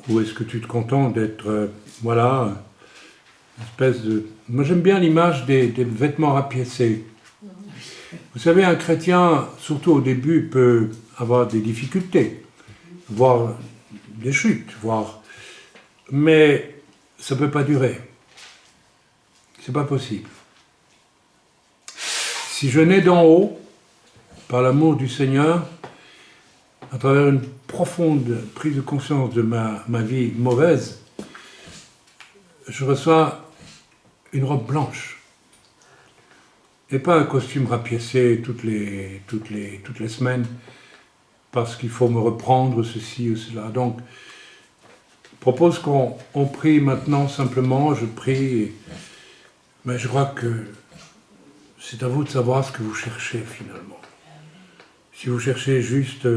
S1: Ou est-ce que tu te contentes d'être, voilà, une espèce de... Moi j'aime bien l'image des vêtements rapiécés. Vous savez, un chrétien, surtout au début, peut avoir des difficultés, voire des chutes, voire... Mais ça ne peut pas durer. C'est pas possible. Si je nais d'en haut, par l'amour du Seigneur, à travers une profonde prise de conscience de ma vie mauvaise, je reçois une robe blanche. Et pas un costume rapiécé toutes les semaines, parce qu'il faut me reprendre ceci ou cela. Donc, je propose qu'on prie maintenant simplement, je prie, mais je crois que c'est à vous de savoir ce que vous cherchez finalement. Si vous cherchez juste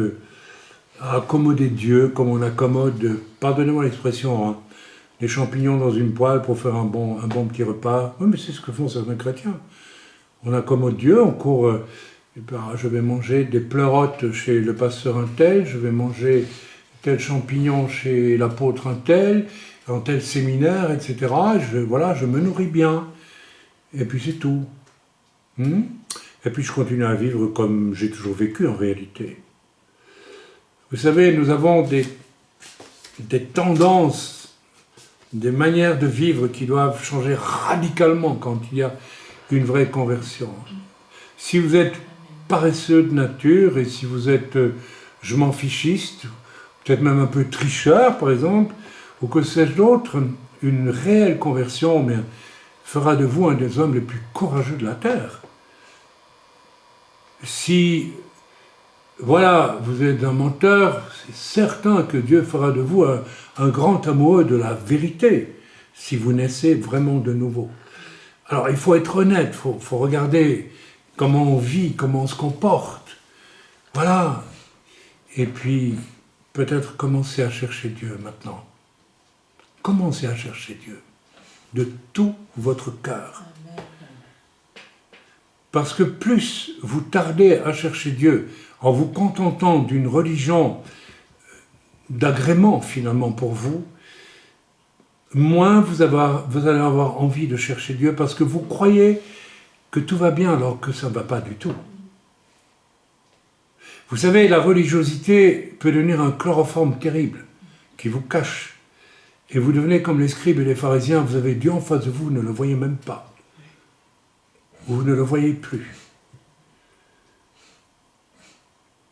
S1: à accommoder Dieu, comme on accommode, pardonnez-moi l'expression, hein, des champignons dans une poêle pour faire un bon petit repas. Oui, mais c'est ce que font certains chrétiens. On accommode Dieu, on court, je vais manger des pleurotes chez le pasteur un tel, je vais manger tel champignon chez l'apôtre un tel, dans tel séminaire, etc. Je me nourris bien. Et puis c'est tout. Et puis je continue à vivre comme j'ai toujours vécu en réalité. Vous savez, nous avons des tendances, des manières de vivre qui doivent changer radicalement quand il y a une vraie conversion. Si vous êtes paresseux de nature et si vous êtes je m'en fichiste, peut-être même un peu tricheur par exemple, ou que sais-je d'autre, une réelle conversion fera de vous un des hommes les plus courageux de la terre. Si, voilà, vous êtes un menteur, c'est certain que Dieu fera de vous un grand amoureux de la vérité, si vous naissez vraiment de nouveau. Alors, il faut être honnête, il faut regarder comment on vit, comment on se comporte. Voilà. Et puis, peut-être commencer à chercher Dieu maintenant. Commencez à chercher Dieu de tout votre cœur. Parce que plus vous tardez à chercher Dieu en vous contentant d'une religion d'agrément finalement pour vous, moins vous allez avoir envie de chercher Dieu parce que vous croyez que tout va bien alors que ça ne va pas du tout. Vous savez, la religiosité peut devenir un chloroforme terrible qui vous cache. Et vous devenez comme les scribes et les pharisiens, vous avez Dieu en face de vous, vous ne le voyez même pas. Vous ne le voyez plus.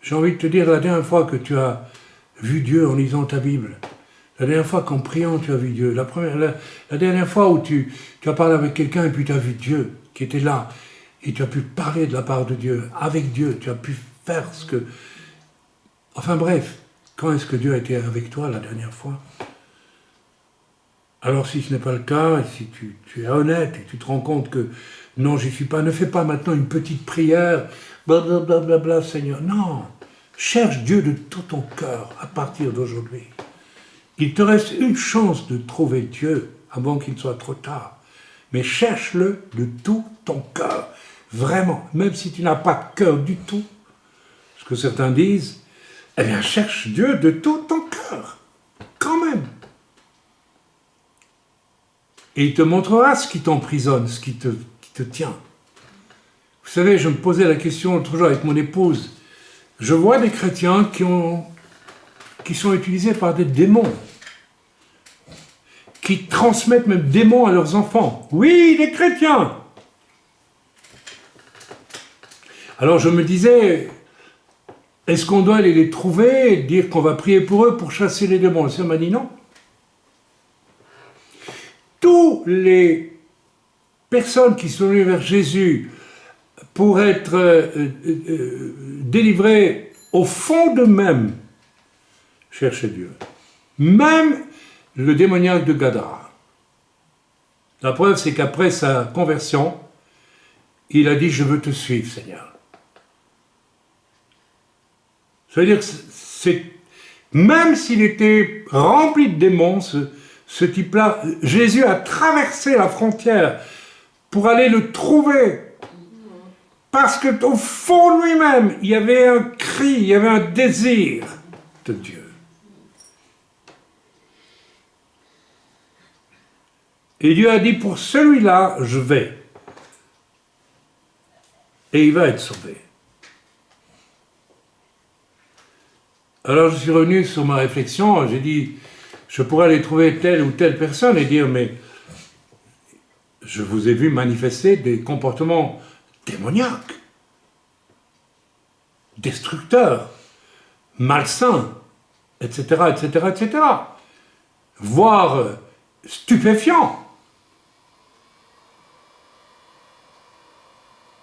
S1: J'ai envie de te dire, la dernière fois que tu as vu Dieu en lisant ta Bible, la dernière fois qu'en priant tu as vu Dieu, la dernière fois où tu as parlé avec quelqu'un et puis tu as vu Dieu qui était là, et tu as pu parler de la part de Dieu, avec Dieu, tu as pu faire ce que... Enfin bref, quand est-ce que Dieu a été avec toi la dernière fois? Alors si ce n'est pas le cas, et si tu es honnête et tu te rends compte que non, j'y suis pas, ne fais pas maintenant une petite prière, blablabla, Seigneur. Non, cherche Dieu de tout ton cœur à partir d'aujourd'hui. Il te reste une chance de trouver Dieu avant qu'il soit trop tard. Mais cherche-le de tout ton cœur. Vraiment, même si tu n'as pas de cœur du tout, ce que certains disent, eh bien cherche Dieu de tout ton cœur. Quand même. Et il te montrera ce qui t'emprisonne, ce qui te tient. Vous savez, je me posais la question l'autre jour avec mon épouse. Je vois des chrétiens qui sont utilisés par des démons, qui transmettent même démons à leurs enfants. Oui, des chrétiens. Alors je me disais, est-ce qu'on doit aller les trouver et dire qu'on va prier pour eux pour chasser les démons? Le Seigneur m'a dit non. Tous les personnes qui sont venues vers Jésus pour être délivrées au fond d'eux-mêmes cherchaient Dieu. Même le démoniaque de Gadara. La preuve, c'est qu'après sa conversion, il a dit « Je veux te suivre, Seigneur ». Ça veut dire que même s'il était rempli de démons, ce type-là, Jésus a traversé la frontière pour aller le trouver. parce qu'au fond de lui-même, il y avait un cri, il y avait un désir de Dieu. Et Dieu a dit, pour celui-là, je vais. Et il va être sauvé. Alors je suis revenu sur ma réflexion, j'ai dit, je pourrais aller trouver telle ou telle personne et dire, mais je vous ai vu manifester des comportements démoniaques, destructeurs, malsains, etc., etc., etc., voire stupéfiants.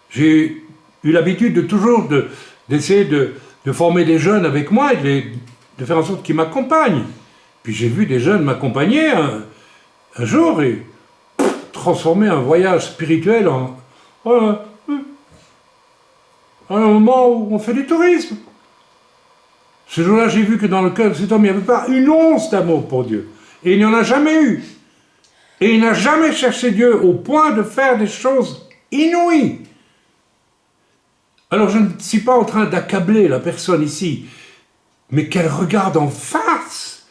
S1: J'ai eu l'habitude de toujours d'essayer de former des jeunes avec moi et de faire en sorte qu'ils m'accompagnent. Puis j'ai vu des jeunes m'accompagner un jour et transformer un voyage spirituel en un moment où on fait du tourisme. Ce jour-là, j'ai vu que dans le cœur de cet homme, il n'y avait pas une once d'amour pour Dieu. Et il n'y en a jamais eu. Et il n'a jamais cherché Dieu au point de faire des choses inouïes. Alors je ne suis pas en train d'accabler la personne ici, mais qu'elle regarde en face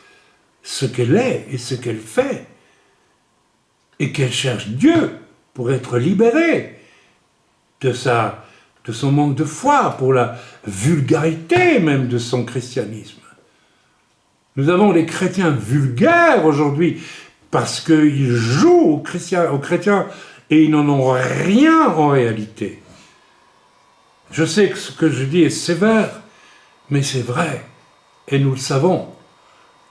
S1: ce qu'elle est et ce qu'elle fait, et qu'elle cherche Dieu pour être libérée de son manque de foi, pour la vulgarité même de son christianisme. Nous avons des chrétiens vulgaires aujourd'hui parce qu'ils jouent aux chrétiens et ils n'en ont rien en réalité. Je sais que ce que je dis est sévère, mais c'est vrai, et nous le savons.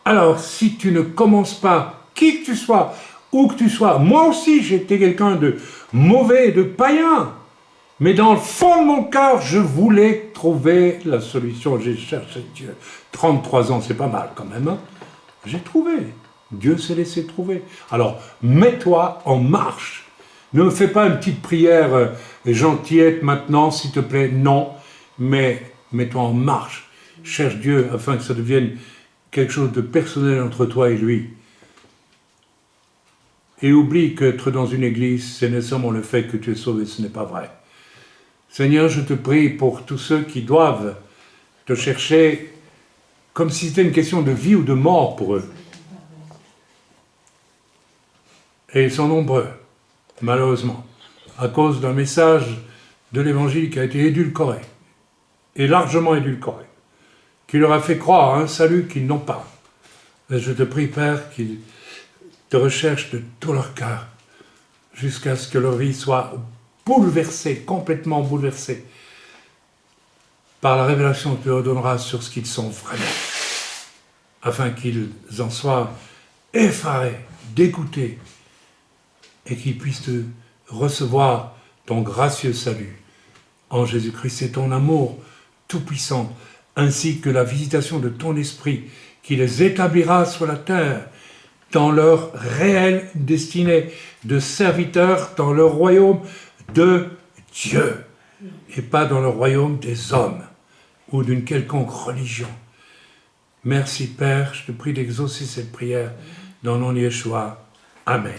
S1: Alors, si tu ne commences pas, qui que tu sois, où que tu sois, moi aussi j'ai été quelqu'un de mauvais, de païen, mais dans le fond de mon cœur, je voulais trouver la solution. J'ai cherché Dieu. 33 ans, c'est pas mal quand même. Hein? J'ai trouvé. Dieu s'est laissé trouver. Alors, mets-toi en marche. Ne me fais pas une petite prière gentillette maintenant, s'il te plaît. Non, mais mets-toi en marche. Cherche Dieu afin que ça devienne quelque chose de personnel entre toi et lui. Et oublie qu'être dans une église, c'est nécessairement le fait que tu es sauvé, ce n'est pas vrai. Seigneur, je te prie pour tous ceux qui doivent te chercher comme si c'était une question de vie ou de mort pour eux. Et ils sont nombreux, malheureusement, à cause d'un message de l'Évangile qui a été édulcoré, et largement édulcoré, qui leur a fait croire à un salut qu'ils n'ont pas. Et je te prie, Père, qu'ils te recherchent de tout leur cœur, jusqu'à ce que leur vie soit bouleversée, complètement bouleversée, par la révélation que tu leur donneras sur ce qu'ils sont vraiment, afin qu'ils en soient effarés, dégoûtés, et qu'ils puissent te recevoir ton gracieux salut en Jésus-Christ et ton amour tout-puissant, ainsi que la visitation de ton esprit qui les établira sur la terre dans leur réelle destinée de serviteurs dans le royaume de Dieu et pas dans le royaume des hommes ou d'une quelconque religion. Merci Père, je te prie d'exaucer cette prière dans le nom de Yeshua. Amen.